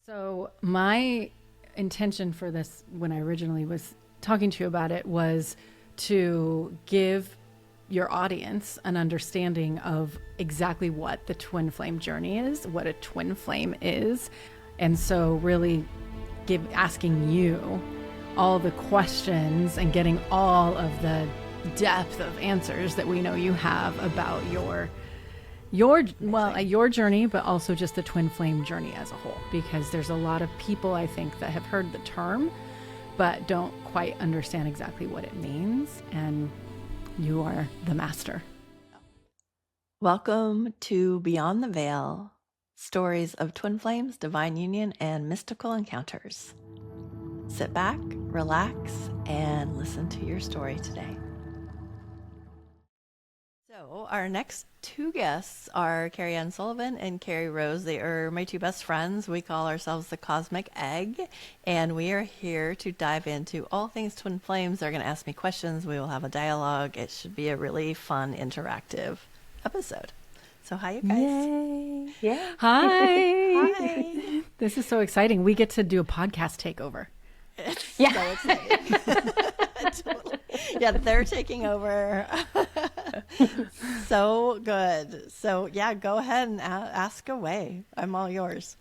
So my intention for this, when I originally was talking to you about it, was to give your audience an understanding of exactly what the twin flame journey is, what a twin flame is. And so really asking you all the questions and getting all of the depth of answers that we know you have about your journey, but also just the twin flame journey as a whole, because there's a lot of people, I think, that have heard the term but don't quite understand exactly what it means, and you are the master. Welcome to Beyond the Veil, stories of twin flames, divine union, and mystical encounters. Sit back, relax, and listen to your story today. So our next two guests are Carrie Ann Sullivan and Carrie Rose. They are my two best friends. We call ourselves the Cosmic Egg, and we are here to dive into all things twin flames. They're going to ask me questions. We will have a dialogue. It should be a really fun, interactive episode. So hi, you guys. Yay. Yeah. Hi. Hi. This is so exciting. We get to do a podcast takeover. It's Yeah. so exciting. Totally. Yeah, they're taking over. So good. So yeah, go ahead and ask away. I'm all yours.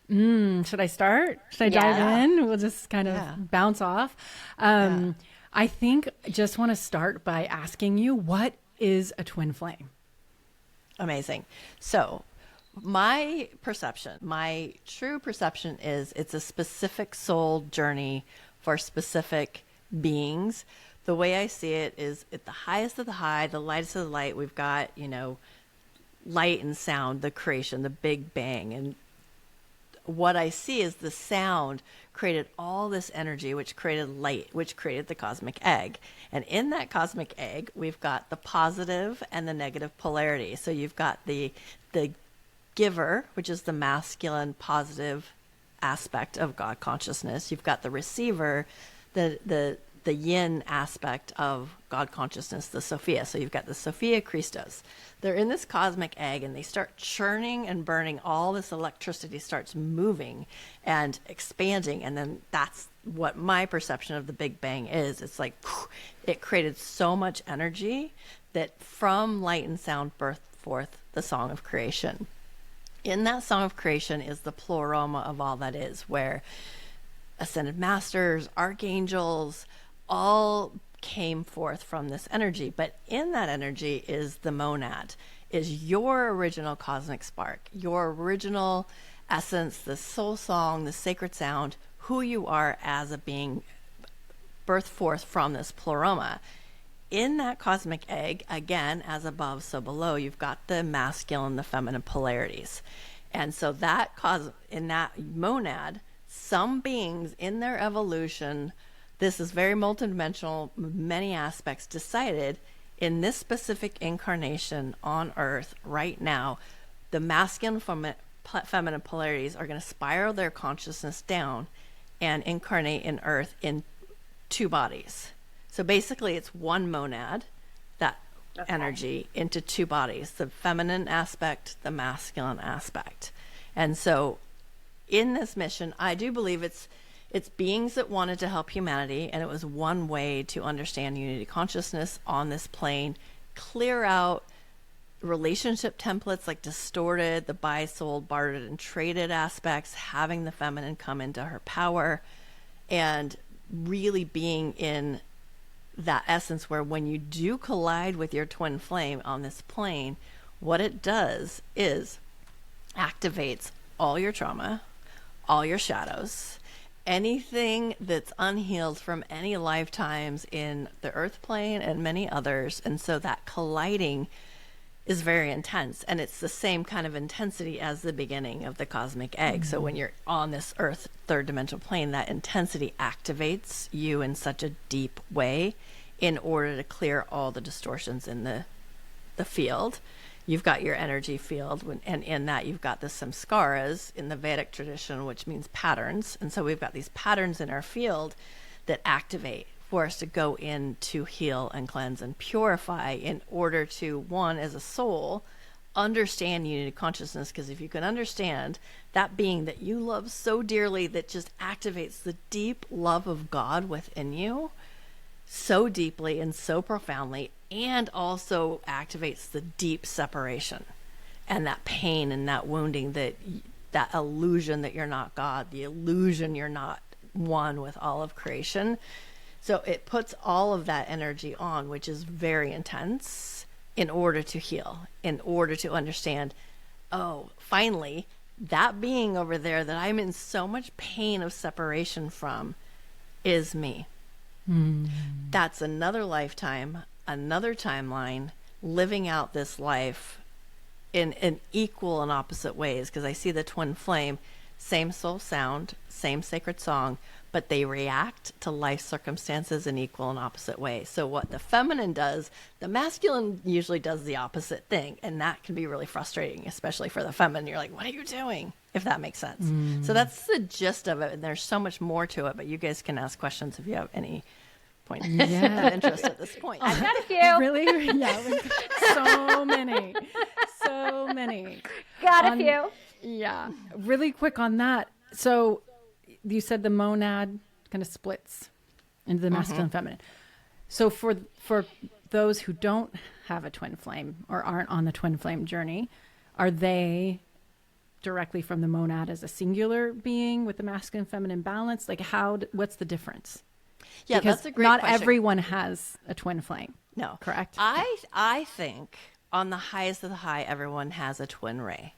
Should I start? Should I dive in? We'll just kind of bounce off. I think just want to start by asking you, what is a twin flame? Amazing. So my perception, my true perception is it's a specific soul journey for specific beings. The way I see it is at the highest of the high, the lightest of the light, we've got, light and sound, the creation, the Big Bang. And what I see is the sound created all this energy, which created light, which created the cosmic egg. And in that cosmic egg, we've got the positive and the negative polarity. So you've got the giver, which is the masculine positive aspect of God consciousness. You've got the receiver, the yin aspect of God consciousness, the Sophia. So you've got the Sophia Christos. They're in this cosmic egg, and they start churning and burning. All this electricity starts moving and expanding, and then that's what my perception of the Big Bang is. It's like it created so much energy that from light and sound birthed forth the song of creation. In that song of creation is the pleroma of all that is, where ascended masters, archangels, all came forth from this energy. But in that energy is the monad, is your original cosmic spark, your original essence, the soul song, the sacred sound, who you are as a being birthed forth from this pleroma. In that cosmic egg, again, as above, so below, you've got the masculine, the feminine polarities. And so that in that monad, some beings in their evolution, this is very multidimensional, many aspects, decided in this specific incarnation on Earth right now, the masculine feminine polarities are going to spiral their consciousness down and incarnate in Earth in two bodies. So basically it's one monad, that energy, into two bodies, the feminine aspect, the masculine aspect. And so in this mission, I do believe it's beings that wanted to help humanity, and it was one way to understand unity consciousness on this plane, clear out relationship templates like distorted, the bi-souled, bartered, and traded aspects, having the feminine come into her power, and really being in that essence where when you do collide with your twin flame on this plane, what it does is activates all your trauma, all your shadows, anything that's unhealed from any lifetimes in the earth plane and many others. And so that colliding is very intense, and it's the same kind of intensity as the beginning of the cosmic egg. So when you're on this earth third dimensional plane, that intensity activates you in such a deep way in order to clear all the distortions in the field. You've got your energy field, and in that you've got the samskaras in the Vedic tradition, which means patterns. And so we've got these patterns in our field that activate for us to go in to heal and cleanse and purify in order to, one, as a soul, understand unity consciousness, because if you can understand that being that you love so dearly, that just activates the deep love of God within you so deeply and so profoundly, and also activates the deep separation and that pain and that wounding, that illusion that you're not God, the illusion you're not one with all of creation. So it puts all of that energy on, which is very intense, in order to heal, in order to understand, oh, finally, that being over there that I'm in so much pain of separation from is me. That's another lifetime, another timeline, living out this life in equal and opposite ways. Because I see the twin flame, same soul sound, same sacred song, but they react to life circumstances in equal and opposite ways. So what the feminine does, the masculine usually does the opposite thing. And that can be really frustrating, especially for the feminine. You're like, what are you doing? If that makes sense. So that's the gist of it. And there's so much more to it, but you guys can ask questions if you have any point of interest at this point. I've got a few. Really? Yeah. So many. So many. Got a few. Yeah. Really quick on that. So you said the monad kind of splits into the masculine and feminine. So for those who don't have a twin flame or aren't on the twin flame journey, are they directly from the monad as a singular being with the masculine and feminine balance? Like what's the difference? Yeah, Because that's a great not question. everyone has a twin flame. No. Correct? I think on the highest of the high, everyone has a twin ray.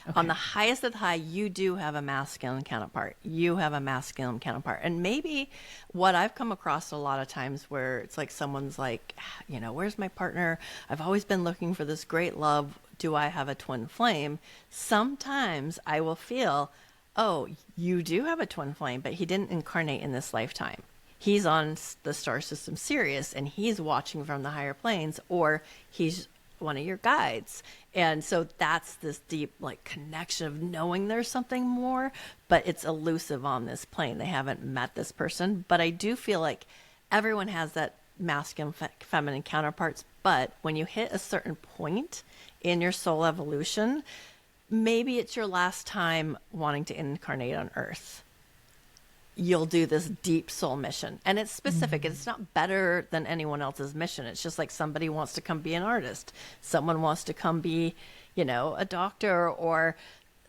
Okay. On the highest of the high, you do have a masculine counterpart. You have a masculine counterpart. And maybe what I've come across a lot of times where it's like someone's like, where's my partner? I've always been looking for this great love. Do I have a twin flame? Sometimes I will feel, oh, you do have a twin flame, but he didn't incarnate in this lifetime. He's on the star system Sirius, and he's watching from the higher planes, or he's one of your guides. And so that's this deep connection of knowing there's something more, but it's elusive on this plane. They haven't met this person. But I do feel like everyone has that masculine, feminine counterparts. But when you hit a certain point in your soul evolution, maybe it's your last time wanting to incarnate on Earth. You'll do this deep soul mission, and it's specific. It's not better than anyone else's mission. It's just like somebody wants to come be an artist. Someone wants to come be, a doctor or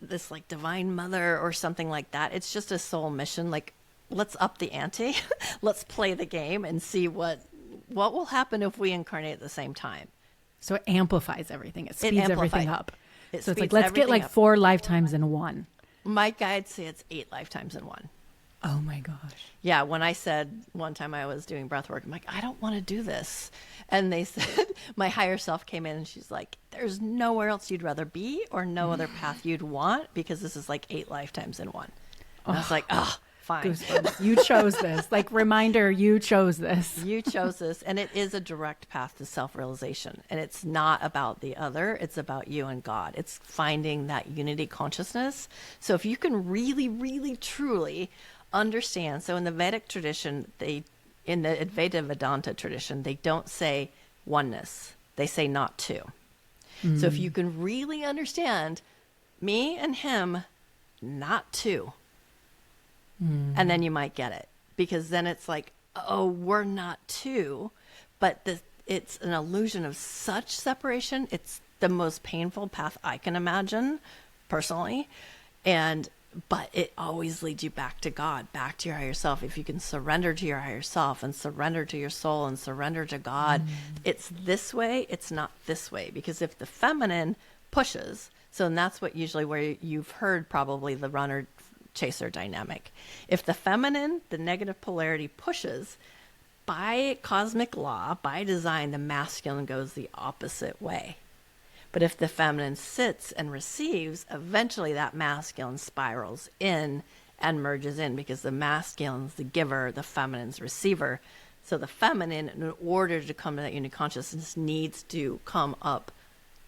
this divine mother or something like that. It's just a soul mission. Let's up the ante. Let's play the game and see what will happen if we incarnate at the same time. So it amplifies everything. It speeds everything up. So it's speeds let's get everything up. 4 lifetimes in one. My guides say it's 8 lifetimes in one. Oh my gosh. Yeah, when I said one time I was doing breath work, I'm like, I don't want to do this. And they said, my higher self came in and she's like, there's nowhere else you'd rather be or no other path you'd want, because this is 8 lifetimes in one. And I was like, oh, fine. Goosebumps. You chose this. Reminder, you chose this. You chose this. And it is a direct path to self-realization. And it's not about the other. It's about you and God. It's finding that unity consciousness. So if you can really, really, truly understand. So in the Vedic tradition, in the Advaita Vedanta tradition, they don't say oneness. They say not two. So if you can really understand me and him, not two, and then you might get it, because then it's like, oh, we're not two, but it's an illusion of such separation. It's the most painful path I can imagine personally. But it always leads you back to God, back to your higher self. If you can surrender to your higher self and surrender to your soul and surrender to God, it's this way, it's not this way. Because if the feminine pushes, and that's what usually where you've heard probably the runner chaser dynamic. If the feminine, the negative polarity pushes, by cosmic law, by design, the masculine goes the opposite way. But if the feminine sits and receives, eventually that masculine spirals in and merges in, because the masculine's the giver, the feminine's receiver. So the feminine, in order to come to that unity consciousness, needs to come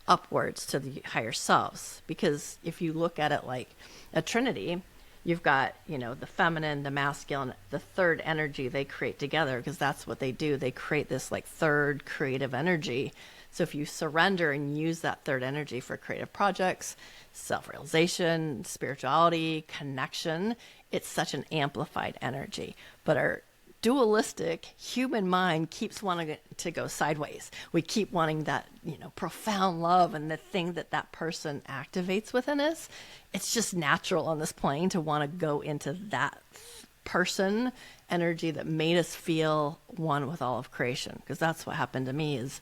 upwards to the higher selves. Because if you look at it like a trinity, you've got, the feminine, the masculine, the third energy they create together, because that's what they do. They create this third creative energy. So if you surrender and use that third energy for creative projects, self-realization, spirituality, connection, it's such an amplified energy. But our dualistic human mind keeps wanting to go sideways. We keep wanting that, profound love and the thing that that person activates within us. It's just natural on this plane to want to go into that person energy that made us feel one with all of creation. Because that's what happened to me. Is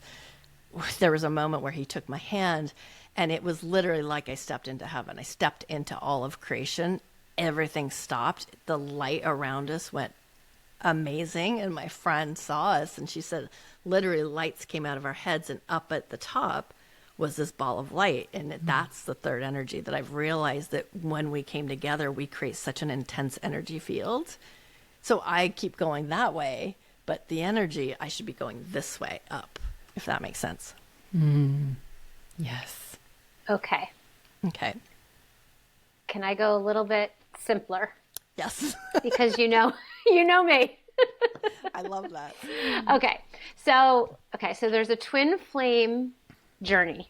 there was a moment where he took my hand, and it was literally like I stepped into heaven. I stepped into all of creation. Everything stopped. The light around us went amazing. And my friend saw us, and she said, literally lights came out of our heads, and up at the top was this ball of light. And that's the third energy that I've realized, that when we came together, we create such an intense energy field. So I keep going that way, but the energy, I should be going this way up, if that makes sense. Yes. Okay. Okay. Can I go a little bit simpler? Yes. Because you know me. I love that. Okay. So there's a twin flame journey.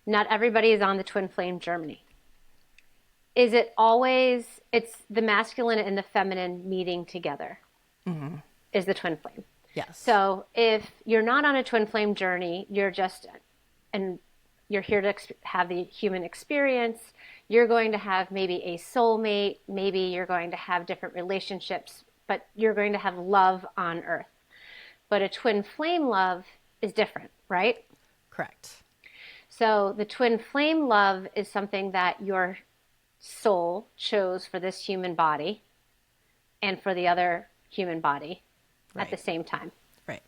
Not everybody is on the twin flame journey. Is it always, it's the masculine and the feminine meeting together, is the twin flame. Yes. So if you're not on a twin flame journey, you're here to have the human experience, you're going to have maybe a soulmate, maybe you're going to have different relationships, but you're going to have love on earth. But a twin flame love is different, right? Correct. So the twin flame love is something that your soul chose for this human body and for the other human body at the same time. Right.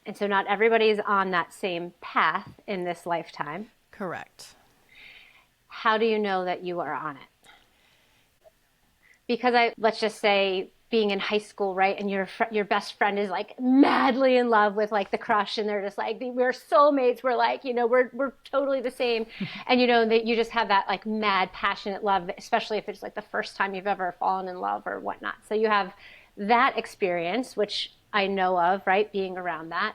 And so not everybody is on that same path in this lifetime. Correct. How do you know that you are on it? Because let's just say being in high school, right? And your best friend is like madly in love with like the crush, and they're just like, we're soulmates. We're like, we're totally the same. And that you just have that like mad, passionate love, especially if it's like the first time you've ever fallen in love or whatnot. So you have that experience, which I know of, right? Being around that.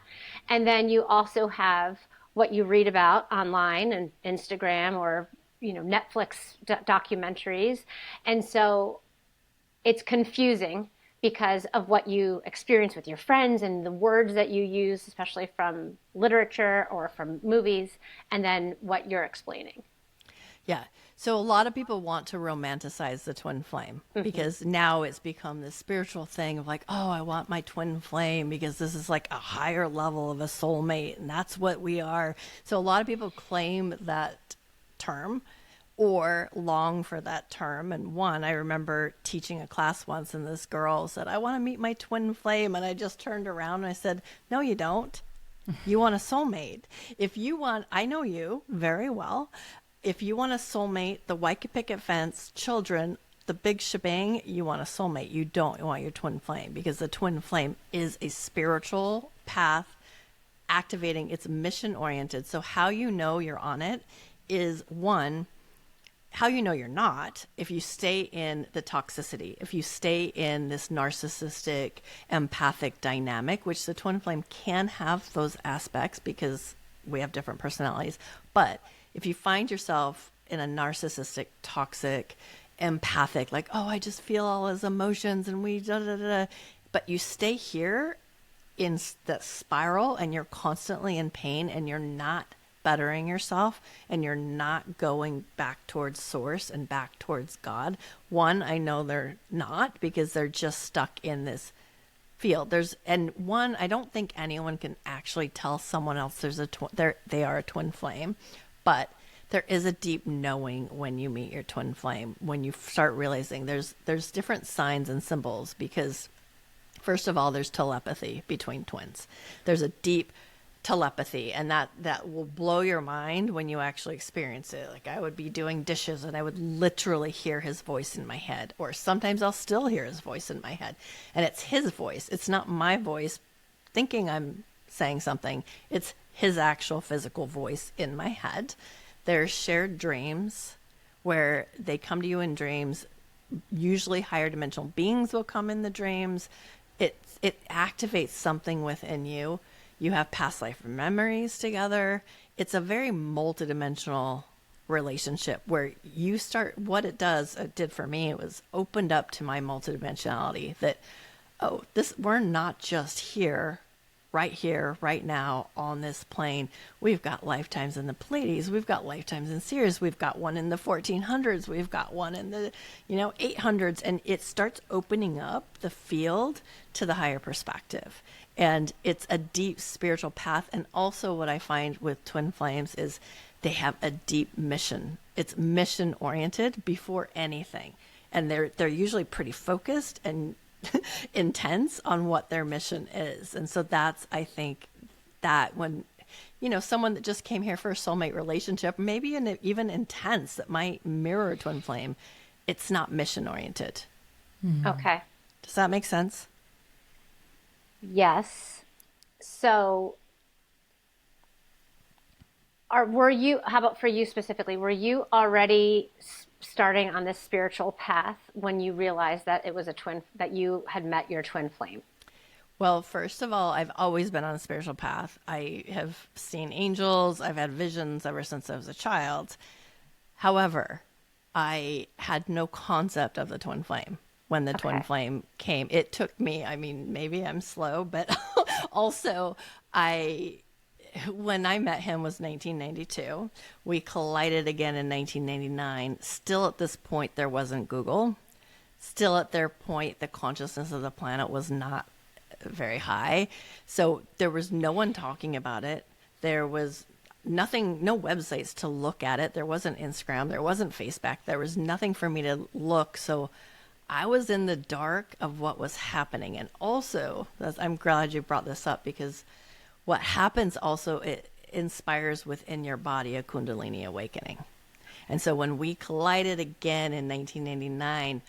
And then you also have what you read about online and Instagram or, Netflix documentaries. And so it's confusing because of what you experience with your friends and the words that you use, especially from literature or from movies, and then what you're explaining. Yeah. So a lot of people want to romanticize the twin flame because now it's become this spiritual thing of like, oh, I want my twin flame because this is like a higher level of a soulmate, and that's what we are. So a lot of people claim that term or long for that term. And I remember teaching a class once, and this girl said, I want to meet my twin flame. And I just turned around and I said, no, you don't. You want a soulmate. I know you very well. If you want a soulmate, the white picket fence, children, the big shebang, you want a soulmate. You don't want your twin flame, because the twin flame is a spiritual path activating. It's mission oriented. So how you know you're on it is, one, how you know you're not, if you stay in the toxicity, if you stay in this narcissistic, empathic dynamic, which the twin flame can have those aspects because we have different personalities. But if you find yourself in a narcissistic, toxic, empathic, like, oh, I just feel all his emotions and we da da da, but you stay here in the spiral and you're constantly in pain and you're not bettering yourself and you're not going back towards source and back towards God. One, I know they're not, because they're just stuck in this field. I don't think anyone can actually tell someone else they are a twin flame, but there is a deep knowing when you meet your twin flame, when you start realizing there's different signs and symbols, because first of all, there's telepathy between twins. There's a deep telepathy, and that will blow your mind when you actually experience it. Like, I would be doing dishes and I would literally hear his voice in my head, or sometimes I'll still hear his voice in my head, and it's his voice. It's not my voice thinking I'm saying something. It's his actual physical voice in my head. There's shared dreams where they come to you in dreams. Usually higher dimensional beings will come in the dreams. It activates something within you. You have past life memories together. It's a very multidimensional relationship where you start, what it did for me, it was opened up to my multidimensionality that, oh, we're not just here, right now on this plane. We've got lifetimes in the Pleiades. We've got lifetimes in Sirius. We've got one in the 1400s. We've got one in the, 800s. And it starts opening up the field to the higher perspective. And it's a deep spiritual path. And also what I find with twin flames is they have a deep mission. It's mission oriented before anything. And they're usually pretty focused and intense on what their mission is. And so that's, I think, that when, someone that just came here for a soulmate relationship, maybe even intense, that might mirror a twin flame, it's not mission oriented. Okay. Does that make sense? Yes. So how about for you specifically, were you already starting on this spiritual path when you realized that it was that you had met your twin flame? Well, first of all, I've always been on a spiritual path. I have seen angels. I've had visions ever since I was a child. However, I had no concept of the twin flame when the twin flame came. It took me, maybe I'm slow, but also when I met him was 1992. We collided again in 1999. Still at this point, there wasn't Google. Still at their point, the consciousness of the planet was not very high. So there was no one talking about it. There was nothing, no websites to look at it. There wasn't Instagram. There wasn't Facebook. There was nothing for me to look. So I was in the dark of what was happening. And also, I'm glad you brought this up, because what happens also, it inspires within your body a Kundalini awakening. And so when we collided again in 1999,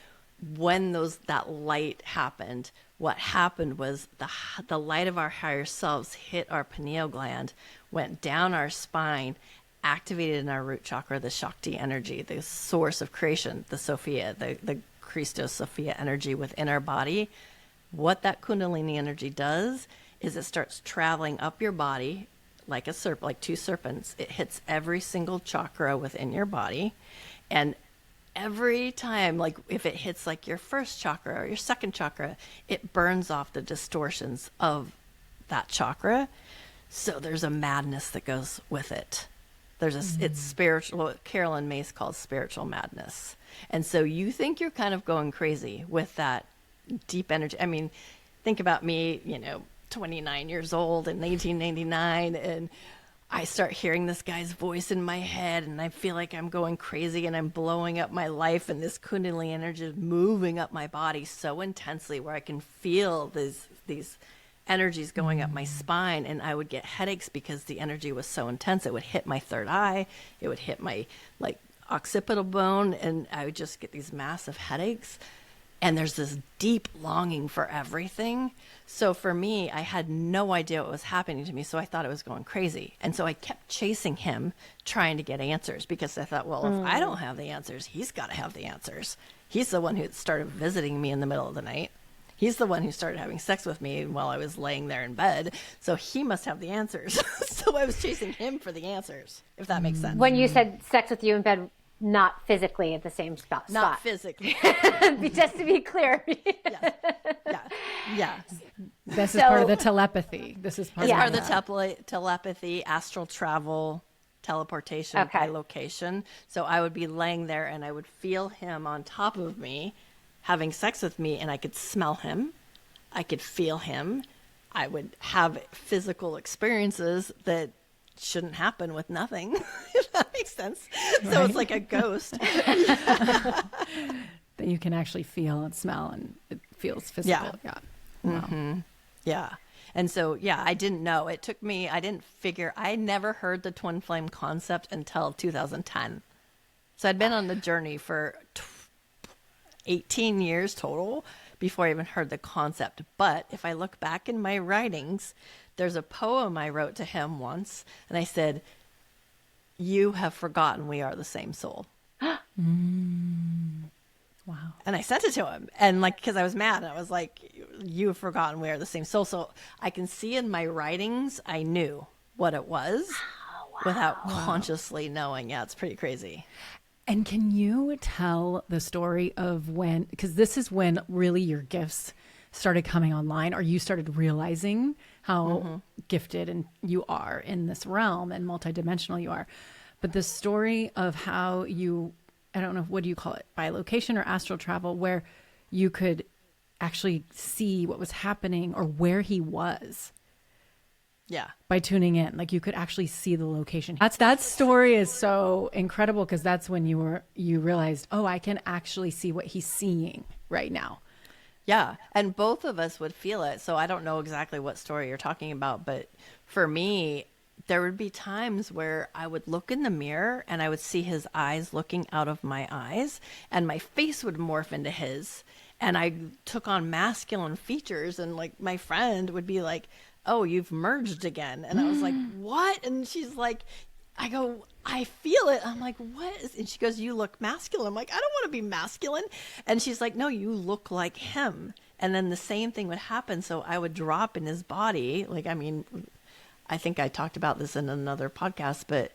when that light happened, what happened was the light of our higher selves hit our pineal gland, went down our spine, activated in our root chakra, the Shakti energy, the source of creation, the Sophia, the Christos Sophia energy within our body. What that Kundalini energy does is it starts traveling up your body like like two serpents. It hits every single chakra within your body. And every time, like if it hits like your first chakra or your second chakra, it burns off the distortions of that chakra. So there's a madness that goes with it. It's spiritual, what Carolyn Mace calls spiritual madness. And so you think you're kind of going crazy with that deep energy. Think about me, 29 years old in 1999, and I start hearing this guy's voice in my head, and I feel like I'm going crazy and I'm blowing up my life, and this Kundalini energy is moving up my body so intensely where I can feel these energies going up my spine, and I would get headaches because the energy was so intense. It would hit my third eye, it would hit my occipital bone, and I would just get these massive headaches. And there's this deep longing for everything. So for me, I had no idea what was happening to me. So I thought I was going crazy. And so I kept chasing him, trying to get answers, because I thought, well, if I don't have the answers, he's got to have the answers. He's the one who started visiting me in the middle of the night. He's the one who started having sex with me while I was laying there in bed. So he must have the answers. So I was chasing him for the answers, if that makes sense. When you said sex with you in bed, not physically at the same spot. Not physically. Just to be clear. Yes. Yeah. This is part of the telepathy. This is part of the telepathy, astral travel, teleportation by location. So I would be laying there and I would feel him on top of me having sex with me, and I could smell him. I could feel him. I would have physical experiences that shouldn't happen with nothing, if that makes sense. Right. So it's like a ghost. That you can actually feel and smell, and it feels physical. Yeah. Wow. Mm-hmm. Yeah. And so, I didn't know. It took me, I never heard the twin flame concept until 2010. So I'd been on the journey for 18 years total before I even heard the concept. But if I look back in my writings, there's a poem I wrote to him once, and I said, "You have forgotten we are the same soul." Wow. And I sent it to him, and because I was mad, I was like, you've forgotten we are the same soul. So I can see in my writings, I knew what it was without consciously knowing. Yeah, it's pretty crazy. And can you tell the story of when, because this is when really your gifts started coming online, or you started realizing how gifted and you are in this realm and multidimensional you are. But the story of how you, I don't know, what do you call it? Bilocation or astral travel, where you could actually see what was happening or where he was. Yeah. By tuning in, like you could actually see the location. That story is so incredible, because that's when you realized, oh, I can actually see what he's seeing right now. Yeah. And both of us would feel it. So I don't know exactly what story you're talking about, but for me, there would be times where I would look in the mirror and I would see his eyes looking out of my eyes, and my face would morph into his, and I took on masculine features, and like my friend would be like, oh, you've merged again. And I was like, what? And she's like, I go, I feel it. I'm like, what? And she goes, you look masculine. I'm like, I don't want to be masculine. And she's like, no, you look like him. And then the same thing would happen. So I would drop in his body. Like, I mean, I think I talked about this in another podcast, but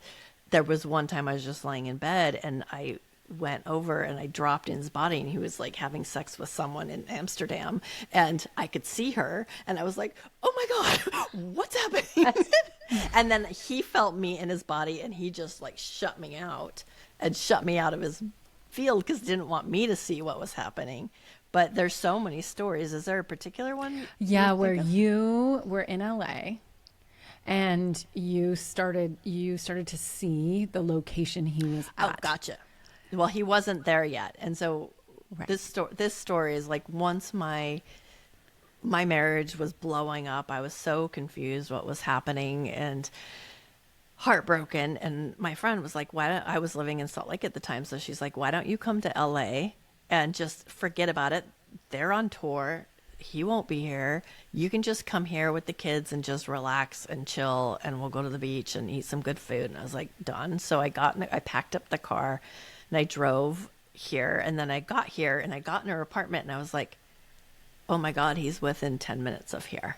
there was one time I was just lying in bed and I went over and I dropped in his body, and he was like having sex with someone in Amsterdam, and I could see her, and I was like, oh my God, what's happening? And then he felt me in his body, and he just like shut me out and shut me out of his field because he didn't want me to see what was happening. But there's so many stories. Is there a particular one? Yeah, where you were in LA and you started to see the location he was at. Oh, gotcha. Well, he wasn't there yet. And so Right. this story is like, once my marriage was blowing up, I was so confused what was happening and heartbroken. And my friend was like, I was living in Salt Lake at the time. So she's like, why don't you come to LA and just forget about it? They're on tour. He won't be here. You can just come here with the kids and just relax and chill, and we'll go to the beach and eat some good food. And I was like, done. So I packed up the car and I drove here, and then I got here and I got in her apartment, and I was like, oh my God, he's within 10 minutes of here.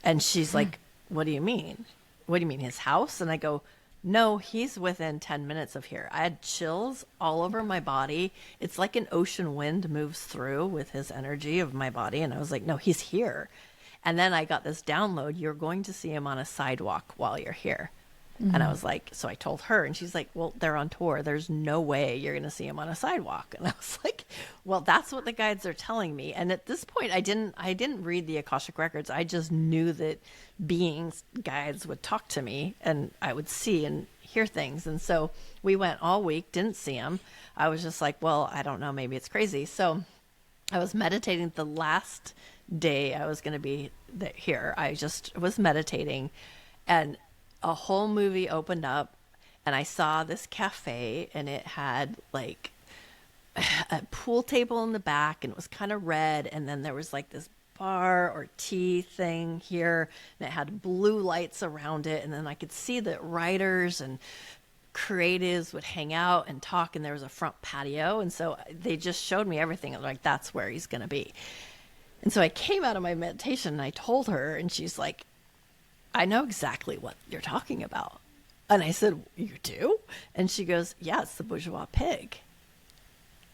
And she's like, what do you mean? What do you mean, his house? And I go, no, he's within 10 minutes of here. I had chills all over my body. It's like an ocean wind moves through with his energy of my body. And I was like, no, he's here. And then I got this download. You're going to see him on a sidewalk while you're here. And I was like, so I told her, and she's like, well, they're on tour. There's no way you're going to see him on a sidewalk. And I was like, well, that's what the guides are telling me. And at this point, I didn't read the Akashic records. I just knew that guides would talk to me, and I would see and hear things. And so we went all week, didn't see him. I was just like, well, I don't know, maybe it's crazy. So I was meditating the last day I was going to be here. I just was meditating, and a whole movie opened up, and I saw this cafe, and it had like a pool table in the back, and it was kind of red. And then there was like this bar or tea thing here, and it had blue lights around it. And then I could see that writers and creatives would hang out and talk, and there was a front patio. And so they just showed me everything. I'm like, that's where he's going to be. And so I came out of my meditation and I told her, and she's like, I know exactly what you're talking about. And I said, you do? And she goes, yeah, it's the bourgeois pig.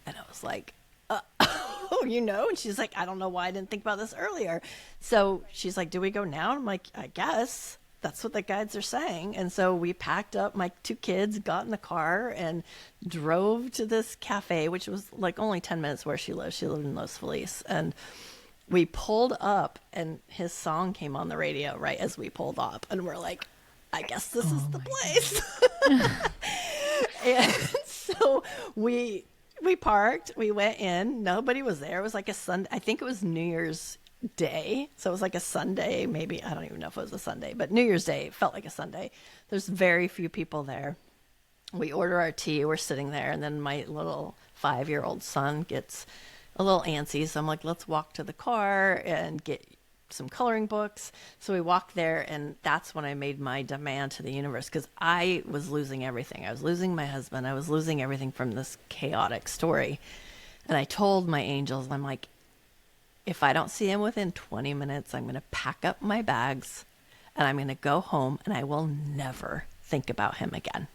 And I was like, oh, you know? And she's like, I don't know why I didn't think about this earlier. So she's like, do we go now? And I'm like, I guess that's what the guides are saying. And so we packed up my 2 kids, got in the car, and drove to this cafe, which was like only 10 minutes where she lived. She lived in Los Feliz. And we pulled up, and his song came on the radio right as we pulled up. And we're like, I guess this is the place. And so we parked, we went in, nobody was there. It was like a Sunday. I think it was New Year's Day. So it was like a Sunday, maybe. I don't even know if it was a Sunday, but New Year's Day felt like a Sunday. There's very few people there. We order our tea, we're sitting there, and then my little 5-year-old son gets a little antsy. So I'm like, let's walk to the car and get some coloring books. So we walked there, and that's when I made my demand to the universe, because I was losing everything. I was losing my husband. I was losing everything from this chaotic story. And I told my angels, I'm like, if I don't see him within 20 minutes, I'm going to pack up my bags and I'm going to go home and I will never think about him again.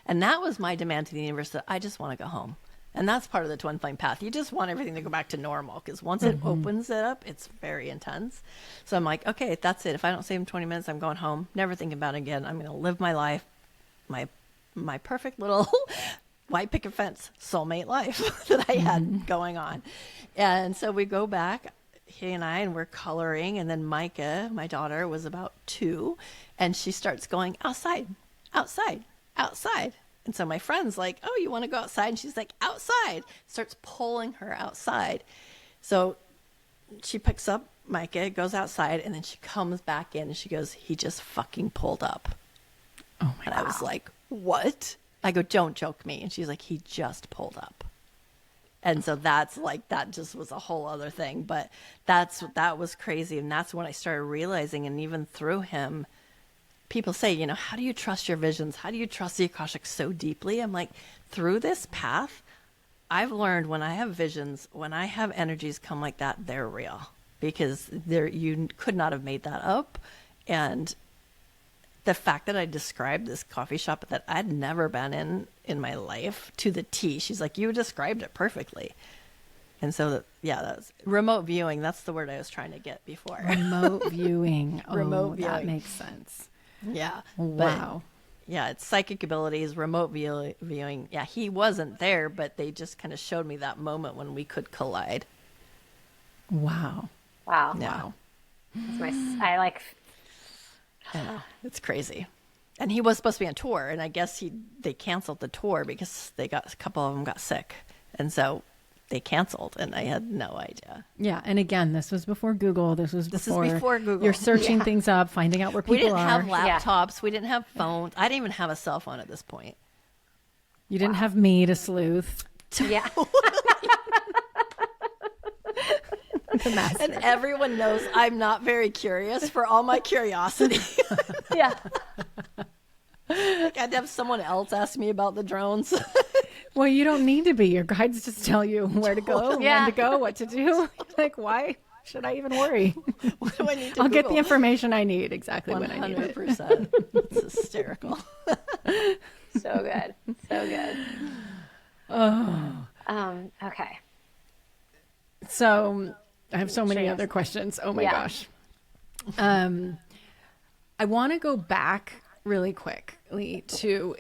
And that was my demand to the universe, that I just want to go home. And that's part of the twin flame path. You just want everything to go back to normal, because once it opens it up, it's very intense. So I'm like, okay, that's it. If I don't see him 20 minutes, I'm going home. Never thinking about it again. I'm going to live my life, my perfect little white picket fence soulmate life that I had going on. And so we go back, he and I, and we're coloring. And then Micah, my daughter, was about 2, and she starts going, outside, outside, outside. And so my friend's like, oh, you want to go outside? And she's like, outside. Starts pulling her outside. So she picks up Micah, goes outside, and then she comes back in and she goes, he just fucking pulled up. Oh my God. And I was like, what? I go, don't joke me. And she's like, he just pulled up. And so that's like, that just was a whole other thing. But that was crazy. And that's when I started realizing, and even through him, people say, you know, how do you trust your visions? How do you trust the Akashic so deeply? I'm like, through this path, I've learned when I have visions, when I have energies come like that, they're real, because you could not have made that up. And the fact that I described this coffee shop that I'd never been in my life to the T, she's like, you described it perfectly. And so, that was remote viewing. That's the word I was trying to get before. Remote viewing. Remote viewing. That makes sense. Yeah. Wow. Yeah, it's psychic abilities, remote viewing. Yeah, he wasn't there, but they just kind of showed me that moment when we could collide. Wow. Wow. Yeah. Wow. I like. Yeah, it's crazy. And he was supposed to be on tour, and I guess they canceled the tour because a couple of them got sick, and so they canceled, and I had no idea. Yeah, and again, this was before Google. This is before Google. You're searching things up, finding out where people We didn't are. have laptops. We didn't have phones. I didn't even have a cell phone at this point. You didn't have me to sleuth. Yeah. And everyone knows I'm not very curious for all my curiosity. Yeah. I had to have someone else ask me about the drones. Well, you don't need to be. Your guides just tell you where to go, Yeah. when to go, what to do. Like, why should I even worry? What do I need to I'll get the Google? information I need exactly when I need it. 100%. It's hysterical. So good. So good. Okay. So I have so many Sure, yes. other questions. Oh my Yeah. gosh. I want to go back really quickly to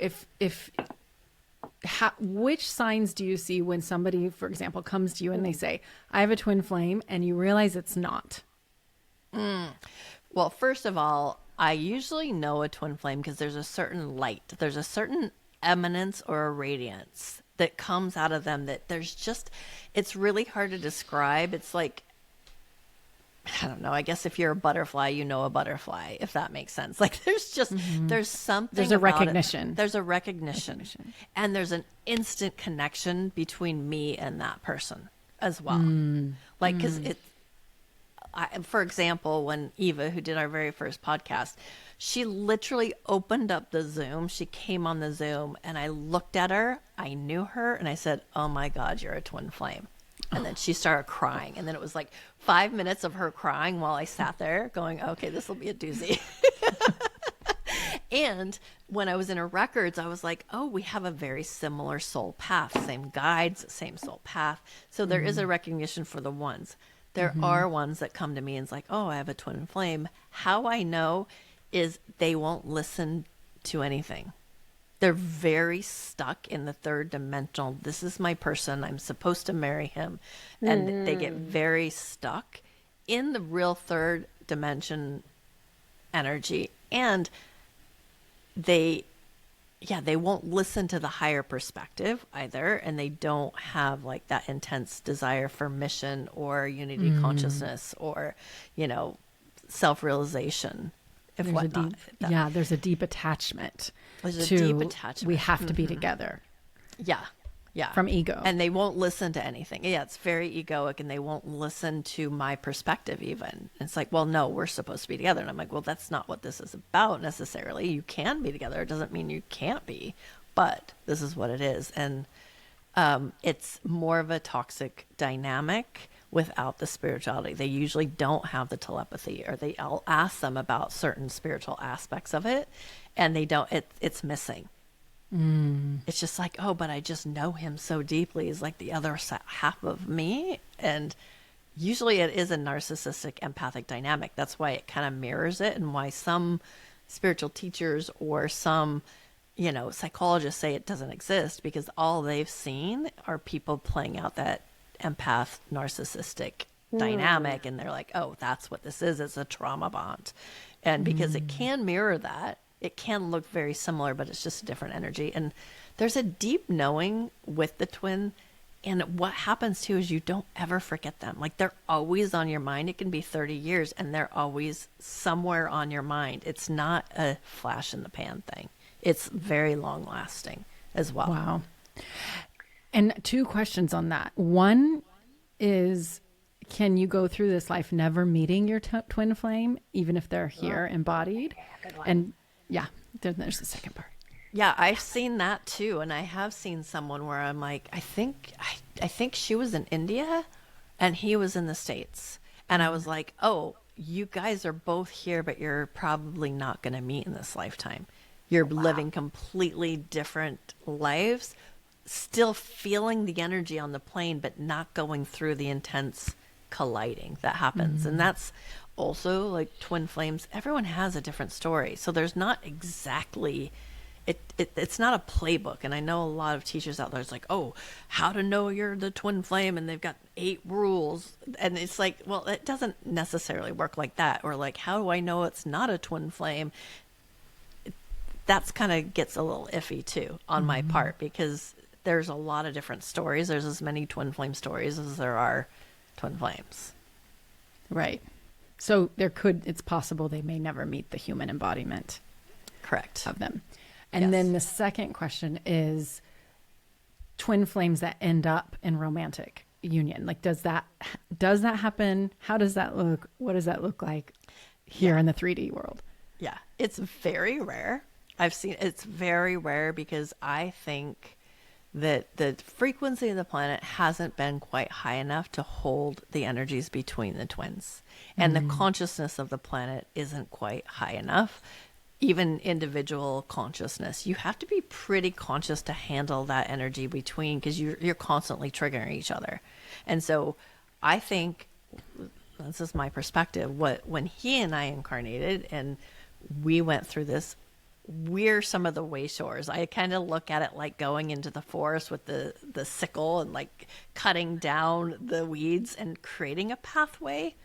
which signs do you see when somebody, for example, comes to you and they say, I have a twin flame, and you realize it's not? Well, first of all, I usually know a twin flame because there's a certain light, there's a certain eminence or a radiance that comes out of them that it's really hard to describe. It's like, I don't know, I guess if you're a butterfly, you know a butterfly, if that makes sense. Like there's something. There's a about it. recognition. There's a recognition. And there's an instant connection between me and that person as well. Like, because for example, when Eva, who did our very first podcast, she literally opened up the Zoom. She came on the Zoom and I looked at her. I knew her and I said, oh my God, you're a twin flame. And then she started crying. And then it was like 5 minutes of her crying while I sat there going, okay, this will be a doozy. And when I was in her records, I was like, oh, we have a very similar soul path, same guides, same soul path. So there is a recognition for the ones. There are ones that come to me and it's like, oh, I have a twin flame. How I know is they won't listen to anything. They're very stuck in the third dimensional. This is my person. I'm supposed to marry him. And they get very stuck in the real third dimension energy. And they won't listen to the higher perspective either. And they don't have like that intense desire for mission or unity consciousness or, self-realization. If whatnot. There's a deep attachment. There's a deep attachment. We have to be together. Yeah. From ego. And they won't listen to anything. Yeah, it's very egoic and they won't listen to my perspective even. And it's like, well, no, we're supposed to be together. And I'm like, well, that's not what this is about necessarily. You can be together. It doesn't mean you can't be, but this is what it is. And it's more of a toxic dynamic without the spirituality. They usually don't have the telepathy, or I'll ask them about certain spiritual aspects of it, and they don't, it's missing. It's just like, oh, but I just know him so deeply. He's like the other half of me. And usually it is a narcissistic empathic dynamic. That's why it kind of mirrors it, and why some spiritual teachers or some, psychologists say it doesn't exist, because all they've seen are people playing out that empath narcissistic dynamic. And they're like, oh, that's what this is. It's a trauma bond. And because it can mirror that, it can look very similar, but it's just a different energy. And there's a deep knowing with the twin. And what happens too is you don't ever forget them. Like, they're always on your mind. It can be 30 years and they're always somewhere on your mind. It's not a flash in the pan thing. It's very long lasting as well. Wow. And 2 questions on that. One is, can you go through this life never meeting your twin flame, even if they're here embodied? And yeah, then there's the second part. Yeah, I've seen that too. And I have seen someone where I'm like, I think she was in India and he was in the States. And I was like, oh, you guys are both here, but you're probably not going to meet in this lifetime. You're living completely different lives, still feeling the energy on the plane, but not going through the intense colliding that happens. And that's also like twin flames. Everyone has a different story. So there's not exactly... It's not a playbook. And I know a lot of teachers out there, it's like, oh, how to know you're the twin flame, and they've got 8 rules. And it's like, well, it doesn't necessarily work like that. Or like, how do I know it's not a twin flame? That's kind of gets a little iffy too on my part, because there's a lot of different stories. There's as many twin flame stories as there are twin flames. Right. So it's possible they may never meet the human embodiment. Correct. Of them. And then the second question is twin flames that end up in romantic union. Like, does that happen? How does that look? What does that look like here in the 3D world? Yeah, it's very rare. It's very rare, because I think that the frequency of the planet hasn't been quite high enough to hold the energies between the twins. And the consciousness of the planet isn't quite high enough. Even individual consciousness, you have to be pretty conscious to handle that energy between, because you're constantly triggering each other. And so I think, this is my perspective, when he and I incarnated and we went through this, we're some of the wayshores. I kind of look at it like going into the forest with the sickle and like cutting down the weeds and creating a pathway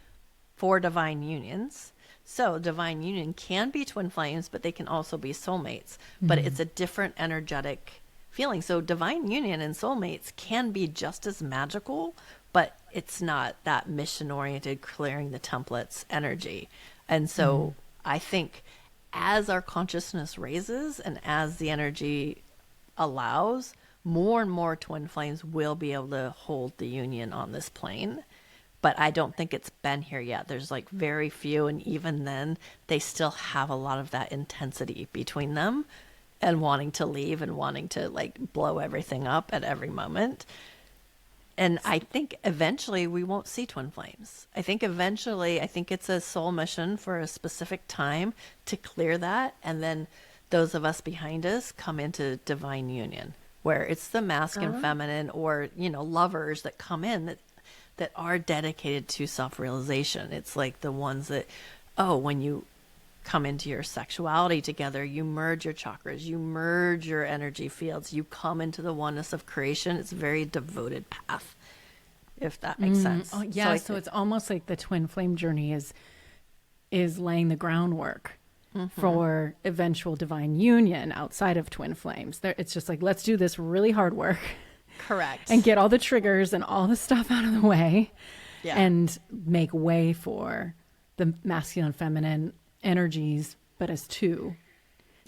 for divine unions. So divine union can be twin flames, but they can also be soulmates. But it's a different energetic feeling. So divine union and soulmates can be just as magical, but it's not that mission-oriented, clearing the templates energy. And so I think as our consciousness raises and as the energy allows, more and more twin flames will be able to hold the union on this plane. But I don't think it's been here yet. There's like very few. And even then, they still have a lot of that intensity between them and wanting to leave and wanting to like blow everything up at every moment. And I think eventually we won't see twin flames. I think it's a soul mission for a specific time to clear that. And then those of us behind us come into divine union, where it's the masculine, feminine, or, lovers that come in that are dedicated to self-realization. It's like the ones that, when you come into your sexuality together, you merge your chakras, you merge your energy fields, you come into the oneness of creation. It's a very devoted path, if that makes sense. Oh, yeah. So it's almost like the twin flame journey is laying the groundwork for eventual divine union outside of twin flames. It's just like, let's do this really hard work. Correct. And get all the triggers and all the stuff out of the way, and make way for the masculine, feminine energies, but as two,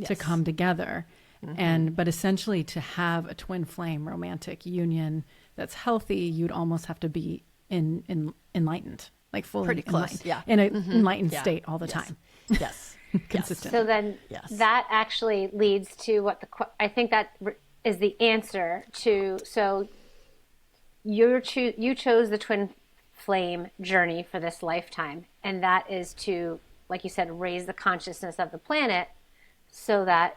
to come together. But essentially to have a twin flame romantic union that's healthy, you'd almost have to be enlightened, like fully pretty close, in an enlightened state all the time. Yes. Consistent. So then that actually leads to what I think that is the answer to, so you chose the twin flame journey for this lifetime. And that is to, like you said, raise the consciousness of the planet so that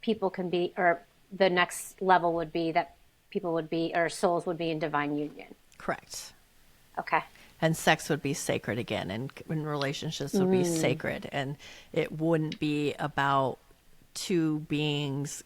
people can be, or the next level would be that people would be, or souls would be in divine union. Correct. Okay. And sex would be sacred again, and relationships would be sacred, and it wouldn't be about two beings,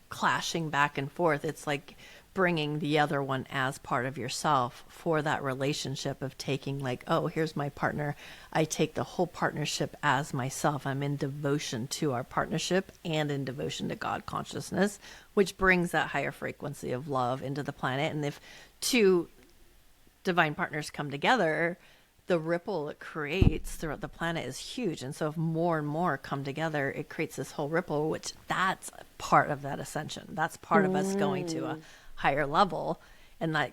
clashing back and forth. It's like bringing the other one as part of yourself for that relationship of taking, like, oh, here's my partner. I take the whole partnership as myself. I'm in devotion to our partnership and in devotion to God consciousness, which brings that higher frequency of love into the planet. And if two divine partners come together, the ripple it creates throughout the planet is huge. And so if more and more come together, it creates this whole ripple, which that's part of that ascension. That's part of us going to a higher level. And like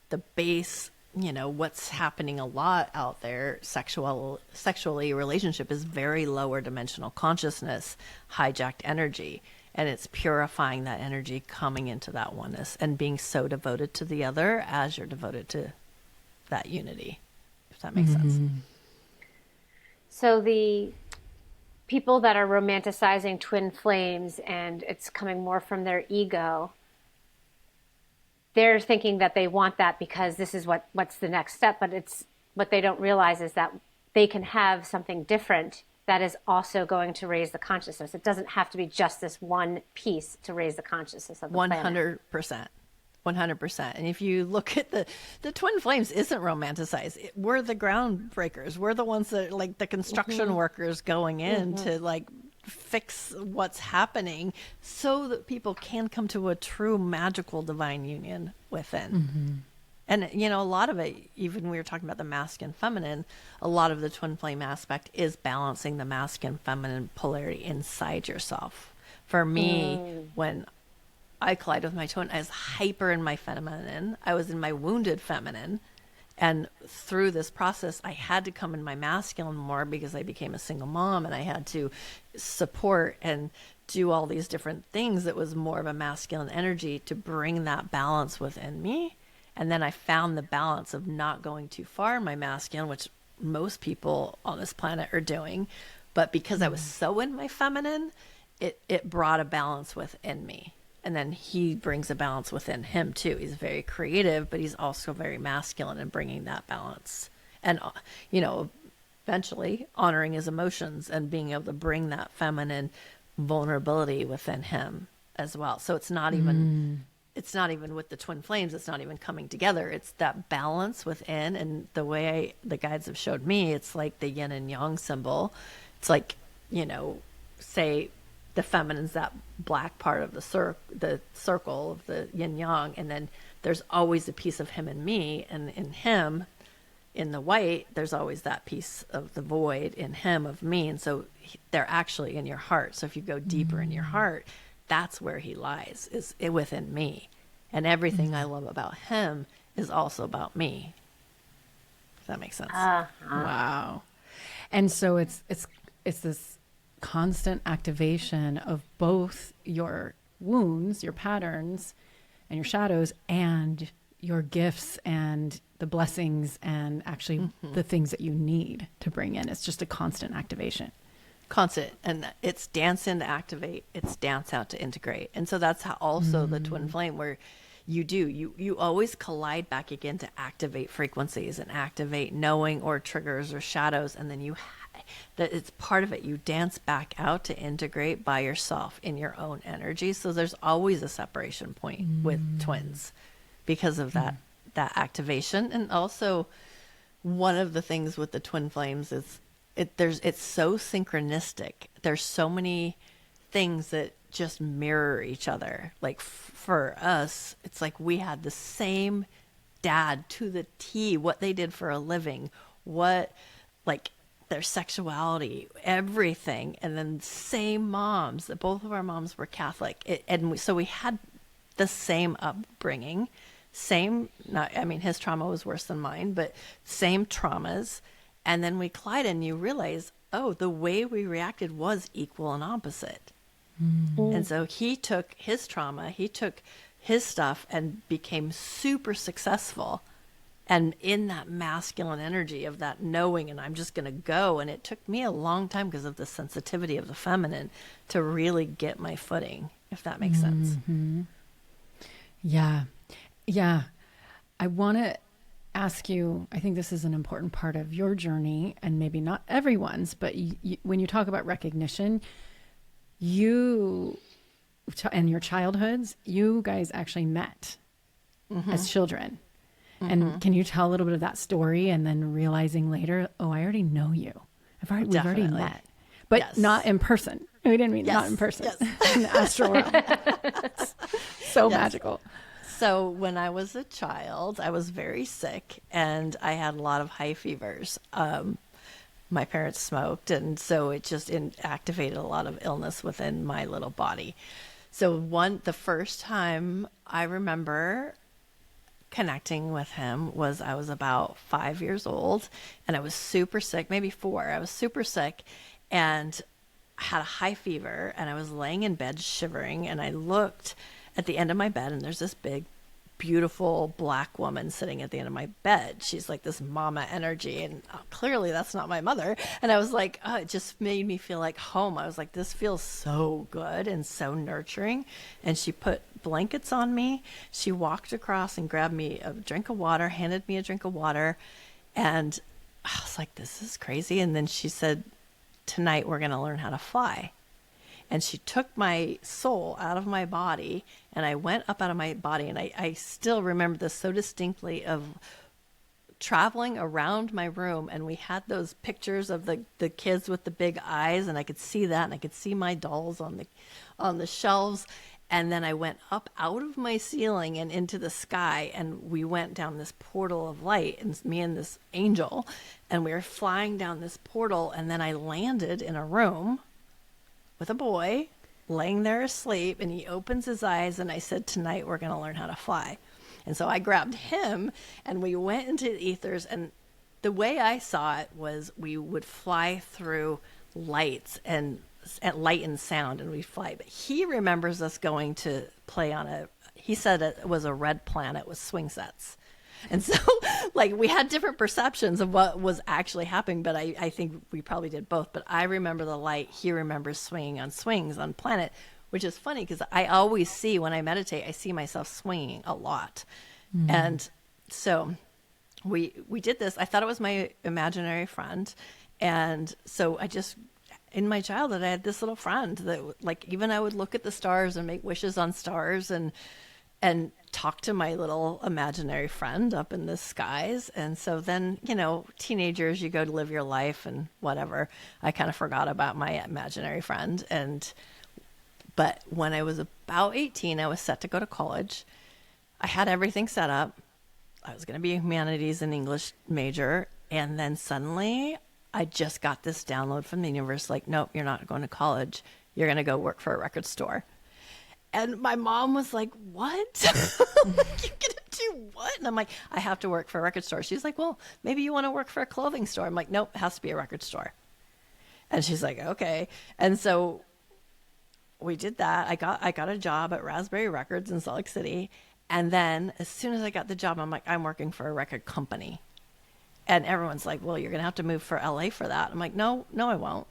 the base, what's happening a lot out there sexually, relationship is very lower dimensional consciousness, hijacked energy. And it's purifying that energy, coming into that oneness and being so devoted to the other as you're devoted to that unity, if that makes sense. So the people that are romanticizing twin flames and it's coming more from their ego, they're thinking that they want that because this is what's the next step. But it's what they don't realize is that they can have something different that is also going to raise the consciousness. It doesn't have to be just this one piece to raise the consciousness of the planet. 100%. 100%. And if you look at the twin flames isn't romanticized. We're the groundbreakers. We're the ones that like the construction workers going in to like fix what's happening so that people can come to a true magical divine union within. And, a lot of it, even we were talking about the masculine feminine, a lot of the twin flame aspect is balancing the masculine feminine polarity inside yourself. For me, when I collide with my twin, I was hyper in my feminine. I was in my wounded feminine. And through this process, I had to come in my masculine more because I became a single mom and I had to support and do all these different things that was more of a masculine energy to bring that balance within me. And then I found the balance of not going too far in my masculine, which most people on this planet are doing. But because I was so in my feminine, it brought a balance within me. And then he brings a balance within him too. He's very creative, but he's also very masculine in bringing that balance. And, eventually honoring his emotions and being able to bring that feminine vulnerability within him as well. So it's not even with the twin flames. It's not even coming together. It's that balance within. And the way the guides have showed me, it's like the yin and yang symbol. It's like, say, the feminine's that black part of the circle of the yin yang, and then there's always a piece of him and me, and in him, in the white, there's always that piece of the void in him of me, and so they're actually in your heart. So if you go deeper in your heart, that's where he lies, is within me, and everything I love about him is also about me. If that makes sense. Wow. And so it's this constant activation of both your wounds, your patterns, and your shadows, and your gifts and the blessings and actually the things that you need to bring in. It's just a constant activation. Constant. And it's dance in to activate. It's dance out to integrate. And so that's how also the twin flame, where you always collide back again to activate frequencies and activate knowing or triggers or shadows. And then that it's part of it. You dance back out to integrate by yourself in your own energy. So there's always a separation point with twins because of that activation. And also one of the things with the twin flames is it's so synchronistic. There's so many things that just mirror each other. Like for us, it's like we had the same dad to the T, what they did for a living, their sexuality, everything. And then same moms, both of our moms were Catholic. So we had the same upbringing, his trauma was worse than mine, but same traumas. And then we collided and you realize, the way we reacted was equal and opposite. And so he took his trauma, he took his stuff and became super successful And in that masculine energy of that knowing, and I'm just going to go. And it took me a long time because of the sensitivity of the feminine to really get my footing, if that makes sense. Yeah. Yeah. I want to ask you, I think this is an important part of your journey and maybe not everyone's, but when you talk about recognition, you and your childhoods, you guys actually met as children. And can you tell a little bit of that story and then realizing later, oh, I already know you. We've already met, but not in person. We didn't mean not in person. In the astral realm. So magical. So when I was a child, I was very sick and I had a lot of high fevers. My parents smoked, and so it just activated a lot of illness within my little body. So the first time I remember connecting with him was I was about 5 years old and I was super sick, maybe 4. I was super sick and had a high fever and I was laying in bed shivering, and I looked at the end of my bed and there's this big, beautiful black woman sitting at the end of my bed. She's like this mama energy, and clearly that's not my mother. And I was like, oh, it just made me feel like home. I was like, this feels so good and so nurturing. And she put blankets on me. She walked across and grabbed me a drink of water, handed me a drink of water. And I was like, this is crazy. And then she said, tonight we're going to learn how to fly. And she took my soul out of my body, and I went up out of my body. And I still remember this so distinctly of traveling around my room. And we had those pictures of the kids with the big eyes, and I could see that, and I could see my dolls on the shelves. And then I went up out of my ceiling and into the sky, and we went down this portal of light, and me and this angel, and we were flying down this portal. And then I landed in a room with a boy laying there asleep, and he opens his eyes, and I said, tonight we're going to learn how to fly. And so I grabbed him and we went into the ethers, and the way I saw it was we would fly through lights and light and sound, and we fly. But he remembers us going to play on he said it was a red planet with swing sets. And so, like, we had different perceptions of what was actually happening, but I think we probably did both. But I remember the light. He remembers swinging on swings on planet, which is funny because I always see, when I meditate, I see myself swinging a lot. And so we did this. I thought it was my imaginary friend. And so in my childhood, I had this little friend that, like, even I would look at the stars and make wishes on stars and talk to my little imaginary friend up in the skies. And so then, teenagers, you go to live your life and whatever. I kind of forgot about my imaginary friend. But when I was about 18, I was set to go to college. I had everything set up. I was going to be a humanities and English major. And then suddenly I just got this download from the universe, like, nope, you're not going to college. You're going to go work for a record store. And my mom was like, what? You're going to do what? And I'm like, I have to work for a record store. She's like, well, maybe you want to work for a clothing store. I'm like, nope, it has to be a record store. And she's like, okay. And so we did that. I got a job at Raspberry Records in Salt Lake City. And then as soon as I got the job, I'm like, I'm working for a record company. And everyone's like, well, you're going to have to move for LA for that. I'm like, no, I won't.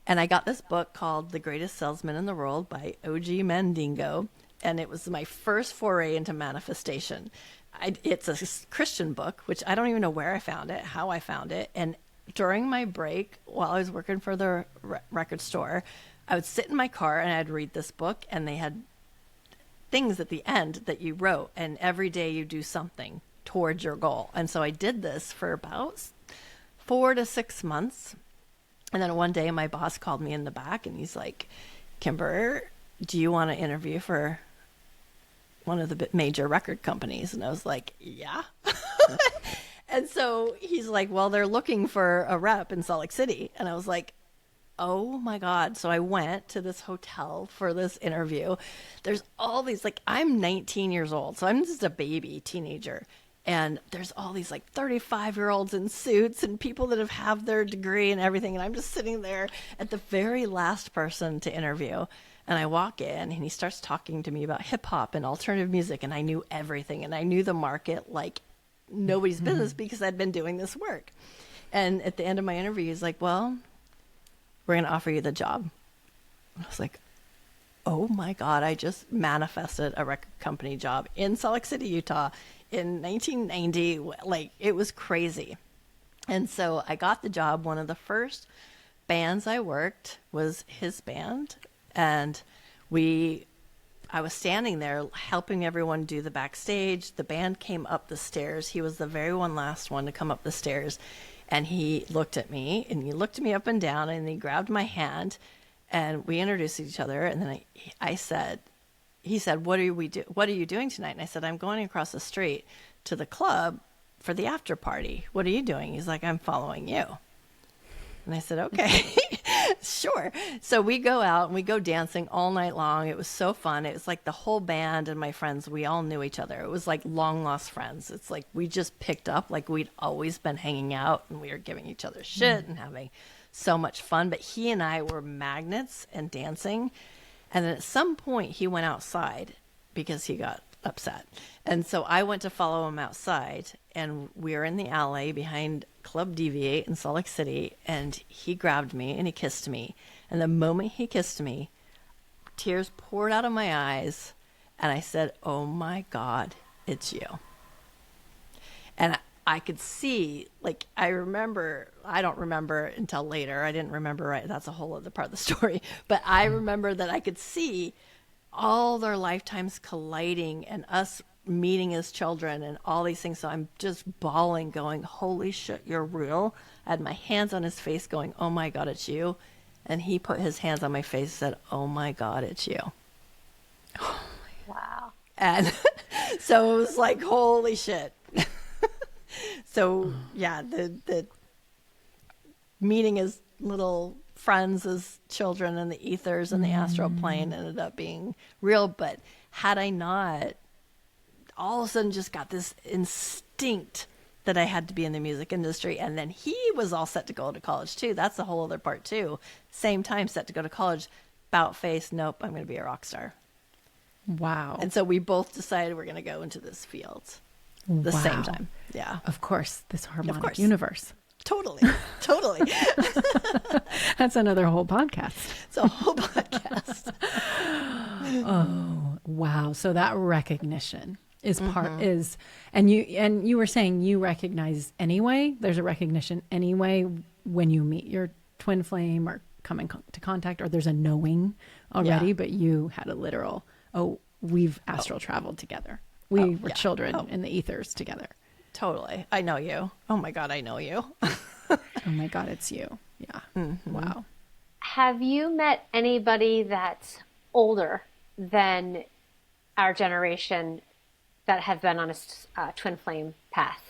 And I got this book called The Greatest Salesman in the World by O.G. Mandingo. And it was my first foray into manifestation. It's a Christian book, which I don't even know where I found it, how I found it. And during my break, while I was working for the record store, I would sit in my car and I'd read this book, and they had things at the end that you wrote, and every day you do something towards your goal. And so I did this for about 4 to 6 months. And then one day my boss called me in the back and he's like, Kimber, do you want to interview for one of the major record companies? And I was like, yeah. And so he's like, well, they're looking for a rep in Salt Lake City. And I was like, oh my God. So I went to this hotel for this interview. There's all these, like, I'm 19 years old, so I'm just a baby teenager. And there's all these like 35-year-olds in suits and people that have their degree and everything. And I'm just sitting there at the very last person to interview. And I walk in and he starts talking to me about hip hop and alternative music. And I knew everything. And I knew the market like nobody's business because I'd been doing this work. And at the end of my interview, he's like, well, we're going to offer you the job. I was like, oh my God, I just manifested a record company job in Salt Lake City, Utah in 1990. Like, it was crazy. And so I got the job. One of the first bands I worked was his band. And I was standing there helping everyone do the backstage. The band came up the stairs. He was the very last one to come up the stairs. And he looked at me, and he looked me up and down, and he grabbed my hand, and we introduced each other. And then he said, what are you doing tonight? And I said, I'm going across the street to the club for the after party. What are you doing? He's like, I'm following you. And I said, okay, sure. So we go out and we go dancing all night long. It was so fun. It was like the whole band and my friends, we all knew each other. It was like long lost friends. It's like we just picked up, like we'd always been hanging out, and we were giving each other shit and having so much fun. But he and I were magnets and dancing. And then at some point he went outside because he got upset. And so I went to follow him outside, and we were in the alley behind Club Deviate in Salt Lake City, and he grabbed me and he kissed me. And the moment he kissed me, tears poured out of my eyes, and I said, oh my God, it's you. And I could see, like, I don't remember until later. I didn't remember, right? That's a whole other part of the story. But I remember that I could see all their lifetimes colliding and us meeting as children and all these things. So I'm just bawling, going, holy shit, you're real. I had my hands on his face going, oh my God, it's you. And he put his hands on my face and said, oh my God, it's you. Wow. And so it was like, holy shit. So yeah, the meeting as little friends as children in the ethers and the astral plane ended up being real. But had I not, all of a sudden just got this instinct that I had to be in the music industry. And then he was all set to go to college too. That's the whole other part too. Same time, set to go to college, about face, nope, I'm going to be a rock star. Wow. And so we both decided we're going to go into this field the same time. Yeah. Of course, this harmonic course. universe. Totally. Totally. That's another whole podcast. It's a whole podcast. Oh, wow. So that recognition is and you were saying you recognize anyway. There's a recognition anyway when you meet your twin flame or come into contact, or there's a knowing already, but you had a literal, we've astral traveled together. We were children in the ethers together. Totally. I know you. Oh my God, I know you. Oh my God, it's you. Yeah. Mm-hmm. Wow. Have you met anybody that's older than our generation that have been on a twin flame path?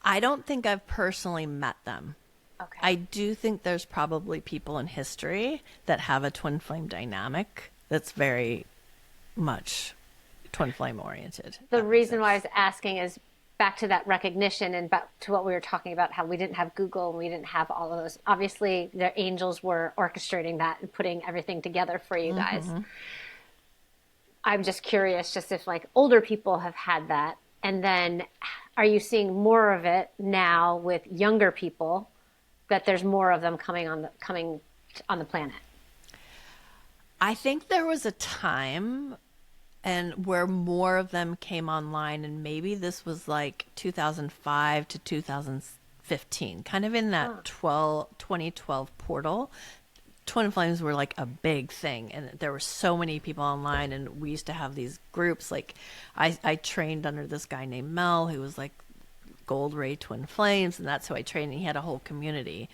I don't think I've personally met them. Okay. I do think there's probably people in history that have a twin flame dynamic that's very much twin flame oriented. The reason why I was asking is back to that recognition and back to what we were talking about, how we didn't have Google and we didn't have all of those. Obviously, the angels were orchestrating that and putting everything together for you guys. Mm-hmm. I'm just curious, just if like older people have had that, and then are you seeing more of it now with younger people, that there's more of them coming on the planet? I think there was a time and where more of them came online, and maybe this was like 2005 to 2015, kind of in that 2012 portal. Twin flames were like a big thing, and there were so many people online, and we used to have these groups. Like I trained under this guy named Mel, who was like Gold Ray Twin Flames, and that's who I trained, and he had a whole community.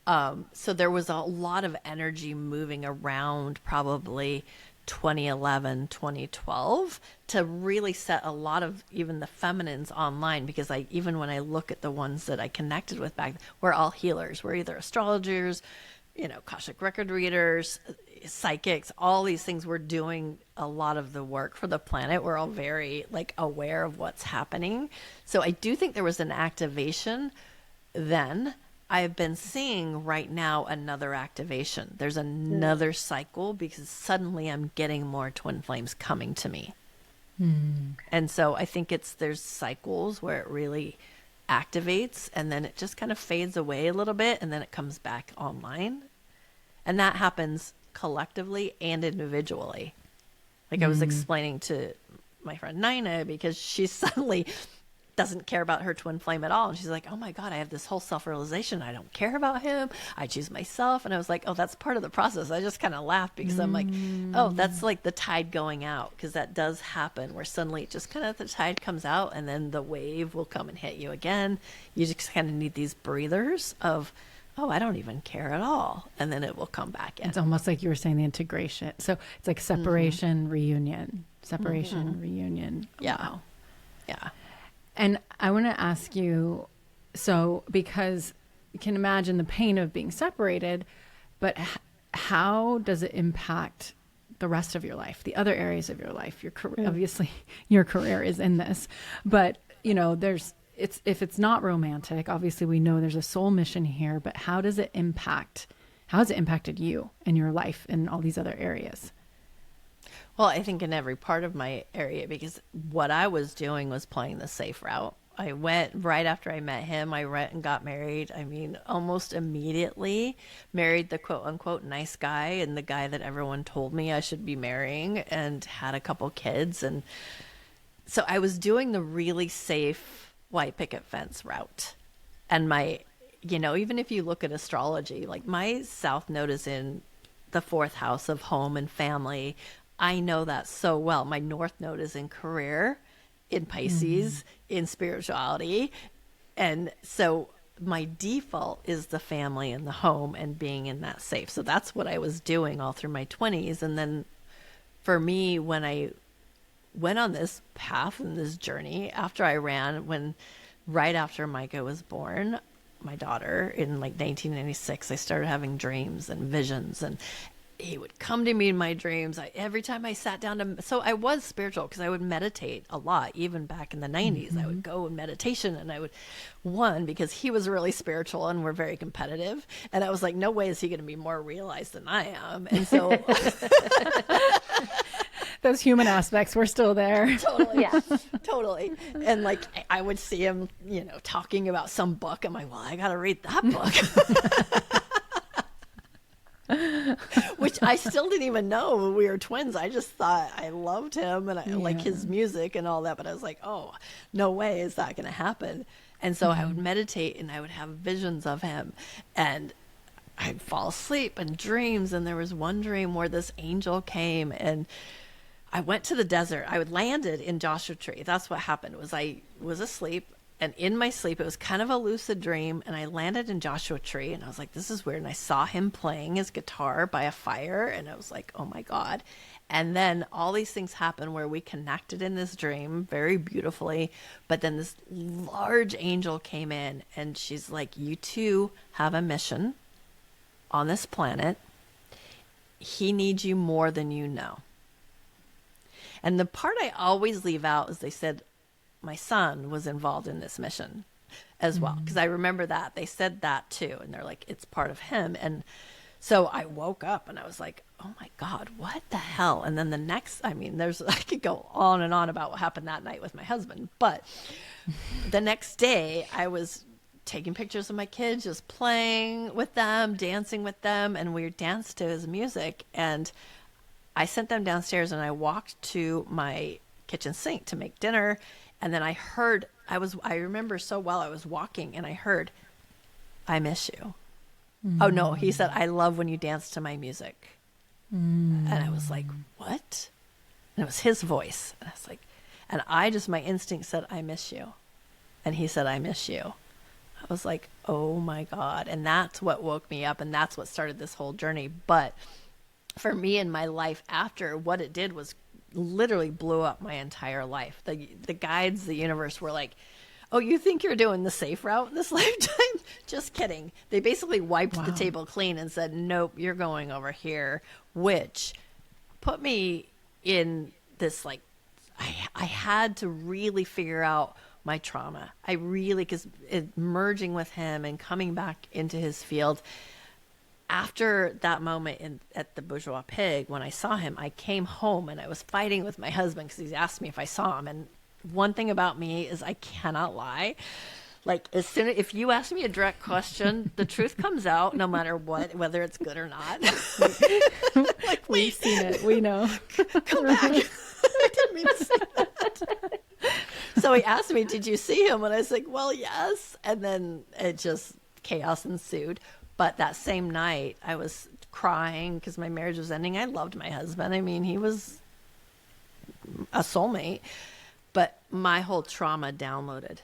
So there was a lot of energy moving around probably 2011, 2012 to really set a lot of even the feminines online, because even when I look at the ones that I connected with back, we're all healers. We're either astrologers, Akashic record readers, psychics, all these things. We're doing a lot of the work for the planet. We're all very aware of what's happening. So I do think there was an activation then. I've been seeing right now another activation. There's another cycle, because suddenly I'm getting more twin flames coming to me. And so I think there's cycles where it really activates and then it just kind of fades away a little bit and then it comes back online. And that happens collectively and individually. Like I was explaining to my friend Nina, because she suddenly doesn't care about her twin flame at all. And she's like, oh my God, I have this whole self-realization. I don't care about him. I choose myself. And I was like, oh, that's part of the process. I just kind of laughed because I'm like, oh, that's like the tide going out. Because that does happen where suddenly just kind of the tide comes out and then the wave will come and hit you again. You just kind of need these breathers of, oh, I don't even care at all. And then it will come back in. It's almost like you were saying the integration. So it's like separation, reunion, separation, reunion. Yeah. Wow. Yeah. And I want to ask you, so because you can imagine the pain of being separated, but how does it impact the rest of your life, the other areas of your life? Your career, obviously, your career is in this, but you know, if it's not romantic, obviously we know there's a soul mission here, but how has it impacted you and your life in all these other areas? Well, I think in every part of my area, because what I was doing was playing the safe route. I went right after I met him. I went and got married. I mean, almost immediately married the quote unquote nice guy and the guy that everyone told me I should be marrying, and had a couple kids. And so I was doing the really safe white picket fence route. And even if you look at astrology, like my South Node is in the 4th house of home and family. I know that so well. My North Node is in career, in Pisces, in spirituality. And so my default is the family and the home and being in that safe. So that's what I was doing all through my 20s. And then for me, when I went on this path and this journey after I ran, right after Micah was born, my daughter, in like 1996, I started having dreams and visions, and he would come to me in my dreams. Every time I sat down so I was spiritual because I would meditate a lot, even back in the 90s. I would go in meditation and because he was really spiritual and we're very competitive. And I was like, no way is he going to be more realized than I am. And so those human aspects were still there. Totally. Yeah. Totally. And like, I would see him, talking about some book. I'm like, well, I got to read that book. Which I still didn't even know we were twins. I just thought I loved him and I like his music and all that. But I was like, oh, no way is that going to happen. And so I would meditate and I would have visions of him and I'd fall asleep and dreams. And there was one dream where this angel came and I went to the desert. I landed in Joshua Tree. That's what happened. I was asleep. And in my sleep, it was kind of a lucid dream. And I landed in Joshua Tree. And I was like, this is weird. And I saw him playing his guitar by a fire. And I was like, oh, my God. And then all these things happened where we connected in this dream very beautifully. But then this large angel came in. And she's like, you two have a mission on this planet. He needs you more than you know. And the part I always leave out is they said, my son was involved in this mission as well. Because I remember that they said that too. And they're like, it's part of him. And so I woke up and I was like, oh my God, what the hell? And then the next, I could go on and on about what happened that night with my husband. But the next day I was taking pictures of my kids, just playing with them, dancing with them. And we danced to his music. And I sent them downstairs and I walked to my kitchen sink to make dinner. And then I remember so well, I was walking and I heard, I miss you. Oh no, he said, I love when you dance to my music. And I was like, what? And it was his voice. And I was like, my instinct said, I miss you. And he said, I miss you. I was like, oh my God. And that's what woke me up. And that's what started this whole journey. But for me in my life after, what it did was literally blew up my entire life. The guides, the universe were like, oh, you think you're doing the safe route in this lifetime? Just kidding. They basically wiped the table clean and said, nope, you're going over here, which put me in this, like, I had to really figure out my trauma. Because merging with him and coming back into his field, after that moment at the Bourgeois Pig, when I saw him, I came home and I was fighting with my husband because he asked me if I saw him. And one thing about me is I cannot lie. Like, as soon as, if you ask me a direct question, the truth comes out no matter what, whether it's good or not. Like, We've seen it. We know. Come back. I didn't mean to say that. So he asked me, did you see him? And I was like, well, yes. And then it just, chaos ensued. But that same night, I was crying because my marriage was ending. I loved my husband. I mean, he was a soulmate. But my whole trauma downloaded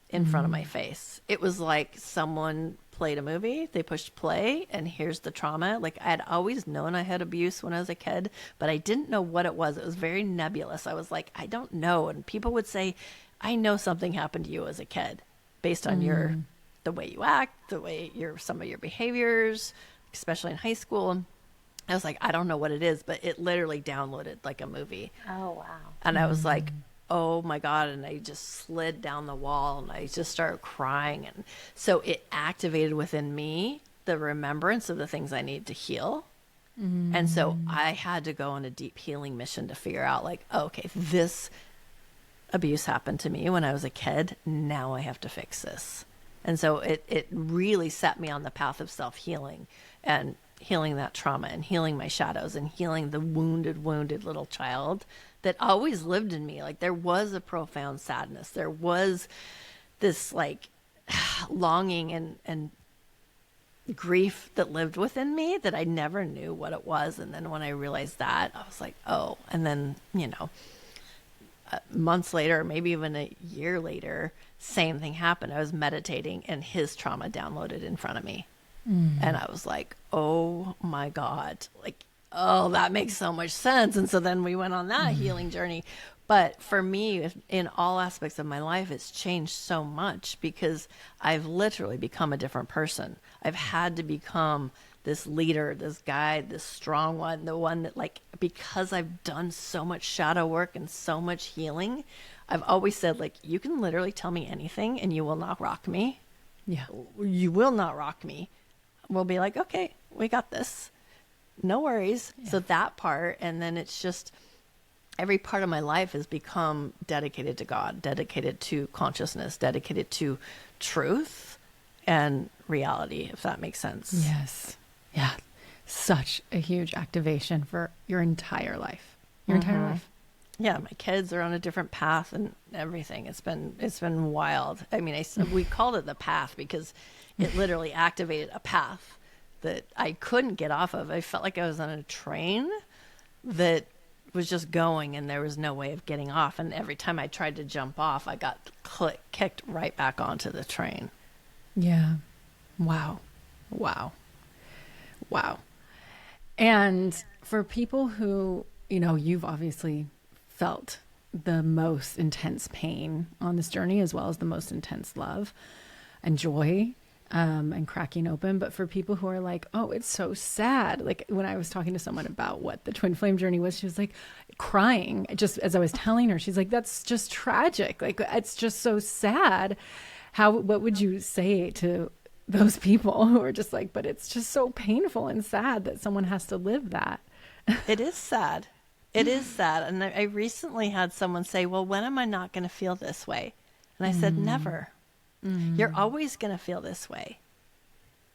in front of my face. It was like someone played a movie, they pushed play, and here's the trauma. Like, I had always known I had abuse when I was a kid, but I didn't know what it was. It was very nebulous. I was like, I don't know. And people would say, I know something happened to you as a kid based on the way you act, the way some of your behaviors, especially in high school. I was like, I don't know what it is, but it literally downloaded like a movie. Oh, wow. And I was like, oh my God. And I just slid down the wall and I just started crying. And so it activated within me the remembrance of the things I need to heal. And so I had to go on a deep healing mission to figure out, like, oh, okay, this abuse happened to me when I was a kid. Now I have to fix this. And so it really set me on the path of self-healing and healing that trauma and healing my shadows and healing the wounded little child that always lived in me. Like, there was a profound sadness. There was this like longing and grief that lived within me that I never knew what it was. And then when I realized that, I was like, oh. And then, months later, maybe even a year later, same thing happened. I was meditating and his trauma downloaded in front of me. And I was like, oh my God, like, oh, that makes so much sense. And so then we went on that healing journey. But for me, in all aspects of my life, it's changed so much because I've literally become a different person. I've had to become this leader, this guide, this strong one, the one that, like, because I've done so much shadow work and so much healing, I've always said, like, you can literally tell me anything and you will not rock me. Yeah. You will not rock me. We'll be like, okay, we got this. No worries. Yeah. So that part, and then it's just every part of my life has become dedicated to God, dedicated to consciousness, dedicated to truth and reality, if that makes sense. Yes. Yeah. Such a huge activation for your entire life. Your entire life. Yeah, my kids are on a different path and everything. It's been wild. I mean, we called it the path because it literally activated a path that I couldn't get off of. I felt like I was on a train that was just going and there was no way of getting off. And every time I tried to jump off, I got kicked right back onto the train. Yeah. Wow. And for people who, you've obviously felt the most intense pain on this journey, as well as the most intense love and joy, and cracking open. But for people who are like, oh, it's so sad. Like, when I was talking to someone about what the twin flame journey was, she was like crying just as I was telling her. She's like, that's just tragic. Like, it's just so sad. What would you say to those people who are just like, but it's just so painful and sad that someone has to live that? It is sad. It is sad. And I recently had someone say, well, when am I not going to feel this way? And I said, never. You're always going to feel this way.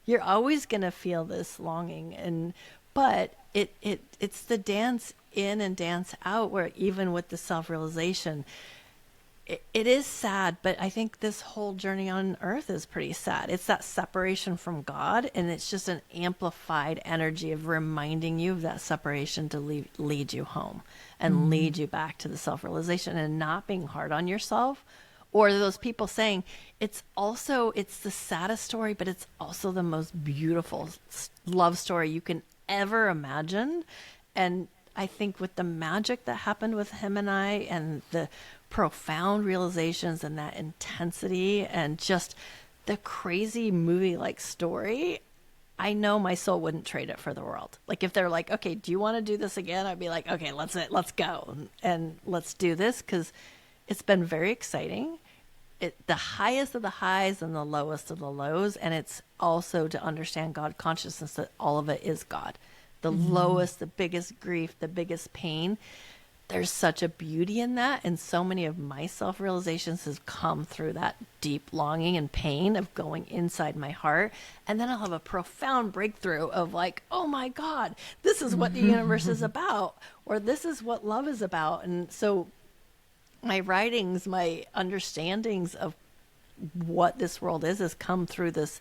You're always going to feel this longing. But it's the dance in and dance out, where even with the self-realization, it is sad, but I think this whole journey on earth is pretty sad. It's that separation from God, and it's just an amplified energy of reminding you of that separation to lead you home and lead you back to the self-realization, and not being hard on yourself. Or those people saying it's the saddest story, but it's also the most beautiful love story you can ever imagine. And I think with the magic that happened with him and I, and the profound realizations and that intensity and just the crazy movie-like story, I know my soul wouldn't trade it for the world. Like, if they're like, okay, do you want to do this again? I'd be like, okay, let's go and let's do this, because it's been very exciting. the highest of the highs and the lowest of the lows. And it's also to understand God consciousness, that all of it is God. The lowest, the biggest grief, the biggest pain. There's such a beauty in that. And so many of my self-realizations has come through that deep longing and pain of going inside my heart. And then I'll have a profound breakthrough of like, oh my God, this is what the universe is about, or this is what love is about. And so my writings, my understandings of what this world is has come through this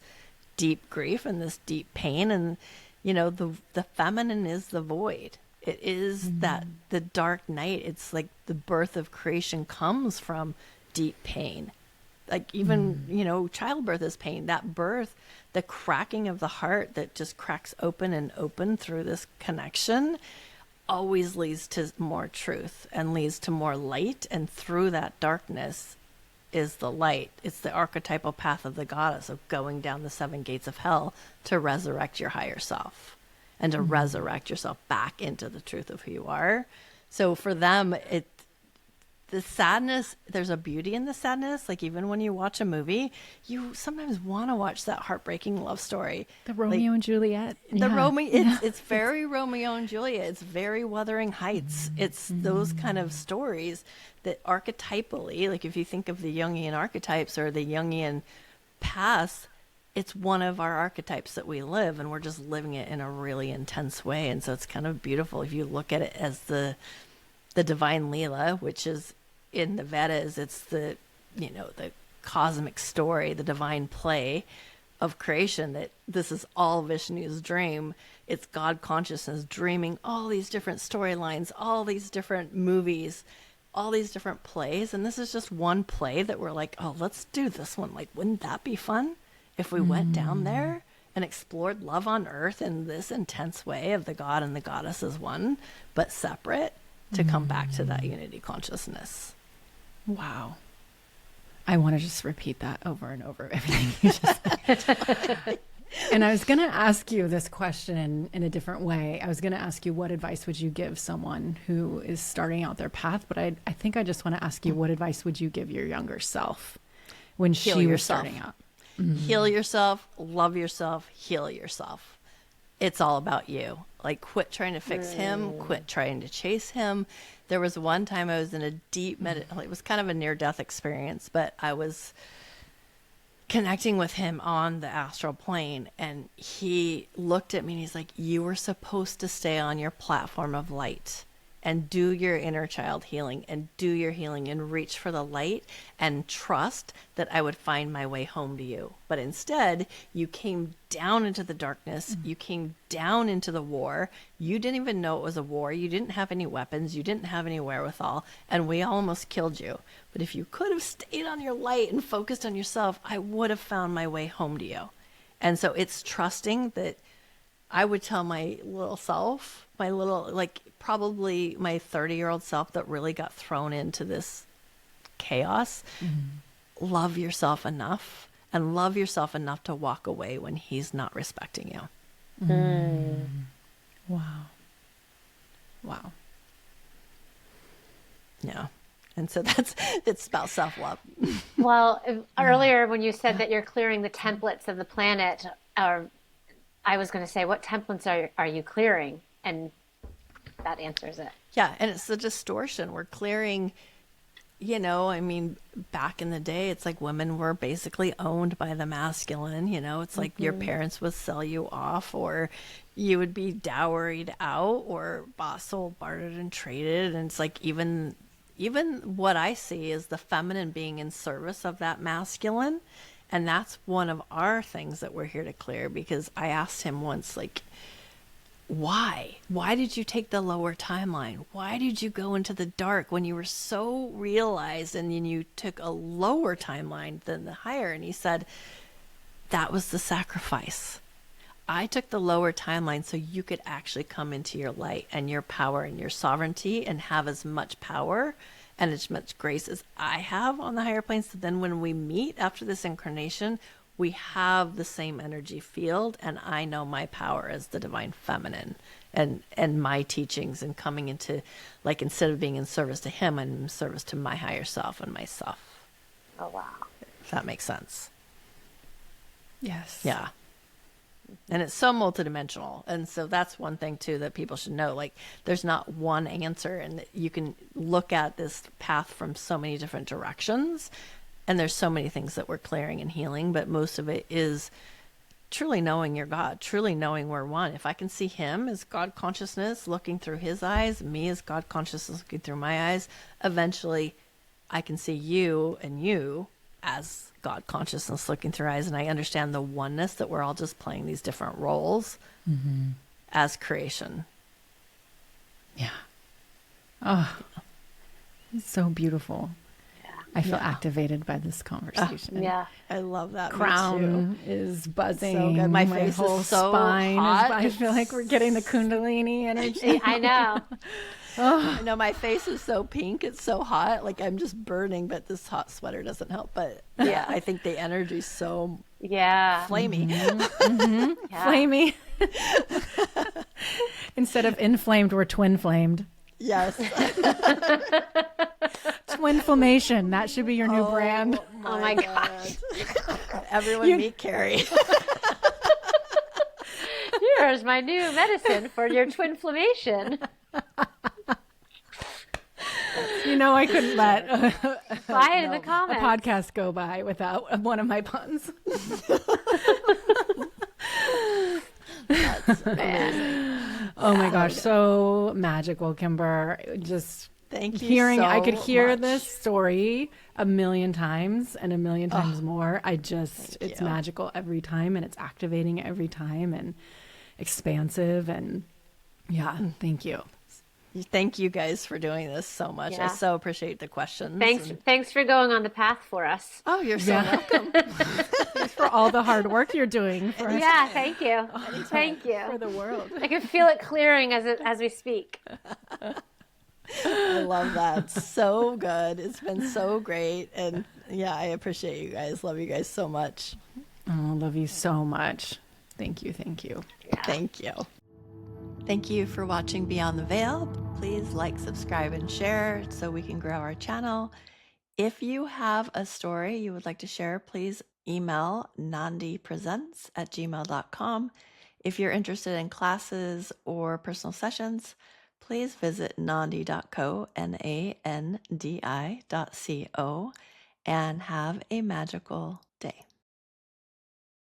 deep grief and this deep pain. And, you know, the feminine is the void. It is that the dark night. It's like the birth of creation comes from deep pain. Like even, you know, childbirth is pain. That birth, the cracking of the heart that just cracks open and open through this connection always leads to more truth and leads to more light. And through that darkness is the light. It's the archetypal path of the goddess of going down the 7 gates of hell to resurrect your higher self and to resurrect yourself back into the truth of who you are. So for them, the sadness, there's a beauty in the sadness. Like even when you watch a movie, you sometimes want to watch that heartbreaking love story. The Romeo and Juliet. It's very Romeo and Juliet. It's very Wuthering Heights. It's those kind of stories that archetypally, like if you think of the Jungian archetypes or the Jungian past, it's one of our archetypes that we live, and we're just living it in a really intense way. And so it's kind of beautiful if you look at it as the divine Leela, which is in the Vedas. It's the, you know, the cosmic story, the divine play of creation, that this is all Vishnu's dream. It's God consciousness dreaming all these different storylines, all these different movies, all these different plays. And this is just one play that we're like, oh, let's do this one. Like, wouldn't that be fun if we went down there and explored love on earth in this intense way of the God and the goddess as one, but separate, to come back to that unity consciousness. Wow. I want to just repeat that over and over, everything you just said. And I was going to ask you this question in a different way. I was going to ask you, what advice would you give someone who is starting out their path? But I think I just want to ask you, what advice would you give your younger self when she was starting out? Heal yourself, love yourself, heal yourself. It's all about you. Like, quit trying to fix him, quit trying to chase him. There was one time I was in a deep it was kind of a near-death experience, but I was connecting with him on the astral plane, and he looked at me and he's like, you were supposed to stay on your platform of light and do your inner child healing and do your healing and reach for the light and trust that I would find my way home to you. But instead, you came down into the darkness. You came down into the war. You didn't even know it was a war. You didn't have any weapons. You didn't have any wherewithal. And we almost killed you. But if you could have stayed on your light and focused on yourself, I would have found my way home to you. And so it's trusting that I would tell my little self, probably my 30-year-old self that really got thrown into this chaos, love yourself enough, and love yourself enough to walk away when he's not respecting you. Wow. Wow. Yeah. And so it's about self-love. Well, earlier when you said that you're clearing the templates of the planet, I was going to say, what templates are you clearing? And that answers it. Yeah, and it's the distortion. We're clearing, back in the day, it's like women were basically owned by the masculine. It's like your parents would sell you off, or you would be dowried out, or sold, bartered, and traded. And it's like even what I see is the feminine being in service of that masculine. And that's one of our things that we're here to clear, because I asked him once, like, why? Why did you take the lower timeline? Why did you go into the dark when you were so realized, and then you took a lower timeline than the higher? And he said, that was the sacrifice. I took the lower timeline so you could actually come into your light and your power and your sovereignty and have as much power and as much grace as I have on the higher planes. So then when we meet after this incarnation, we have the same energy field, and I know my power as the divine feminine, and my teachings, and coming into, like, instead of being in service to him, I'm in service to my higher self and myself. Oh, wow. if that makes sense. Yes. Yeah. And it's so multidimensional. And so that's one thing too that people should know. Like, there's not one answer, and you can look at this path from so many different directions. And there's so many things that we're clearing and healing, but most of it is truly knowing your God, truly knowing we're one. If I can see him as God consciousness looking through his eyes, me as God consciousness looking through my eyes, eventually I can see you and you as God consciousness looking through eyes, and I understand the oneness that we're all just playing these different roles as creation. Yeah. Oh, it's so beautiful. I feel activated by this conversation. Yeah. I love that. Crown is buzzing. So good. My face whole is so spine hot. I feel like we're getting the Kundalini energy. I know. I know my face is so pink. It's so hot. Like, I'm just burning, but this hot sweater doesn't help. But yeah, I think the energy's so Yeah. flamey. Yeah. Flamey. Instead of inflamed, we're twin flamed. Yes. Twinflammation. That should be your new brand. Oh my gosh. Everyone meet Carrie. Here's my new medicine for your twinflammation. You know, I couldn't let Buy it in the a comments. podcast go by without one of my puns. That's amazing. Oh my gosh, so magical, Kimber. Just Thank you hearing, so I could hear much. this story a million times and a million times more. It's you. magical every time, and it's activating every time, and expansive, and yeah, thank you. Thank you guys for doing this so much. I Yeah. so appreciate the questions. Thanks for going on the path for us. Oh, you're so welcome. Thanks for all the hard work you're doing for us, Yeah, thank you. Thank for you. the world. I can feel it clearing as we speak. I love that. So good. It's been so great. And yeah, I appreciate you guys. Love you guys so much. Oh, love you so much. Thank you. Thank you. Yeah. Thank you. Thank you for watching Beyond the Veil. Please like, subscribe, and share so we can grow our channel. If you have a story you would like to share, please email nandipresents@gmail.com. If you're interested in classes or personal sessions, please visit nandi.co, Nandi.co, and have a magical day.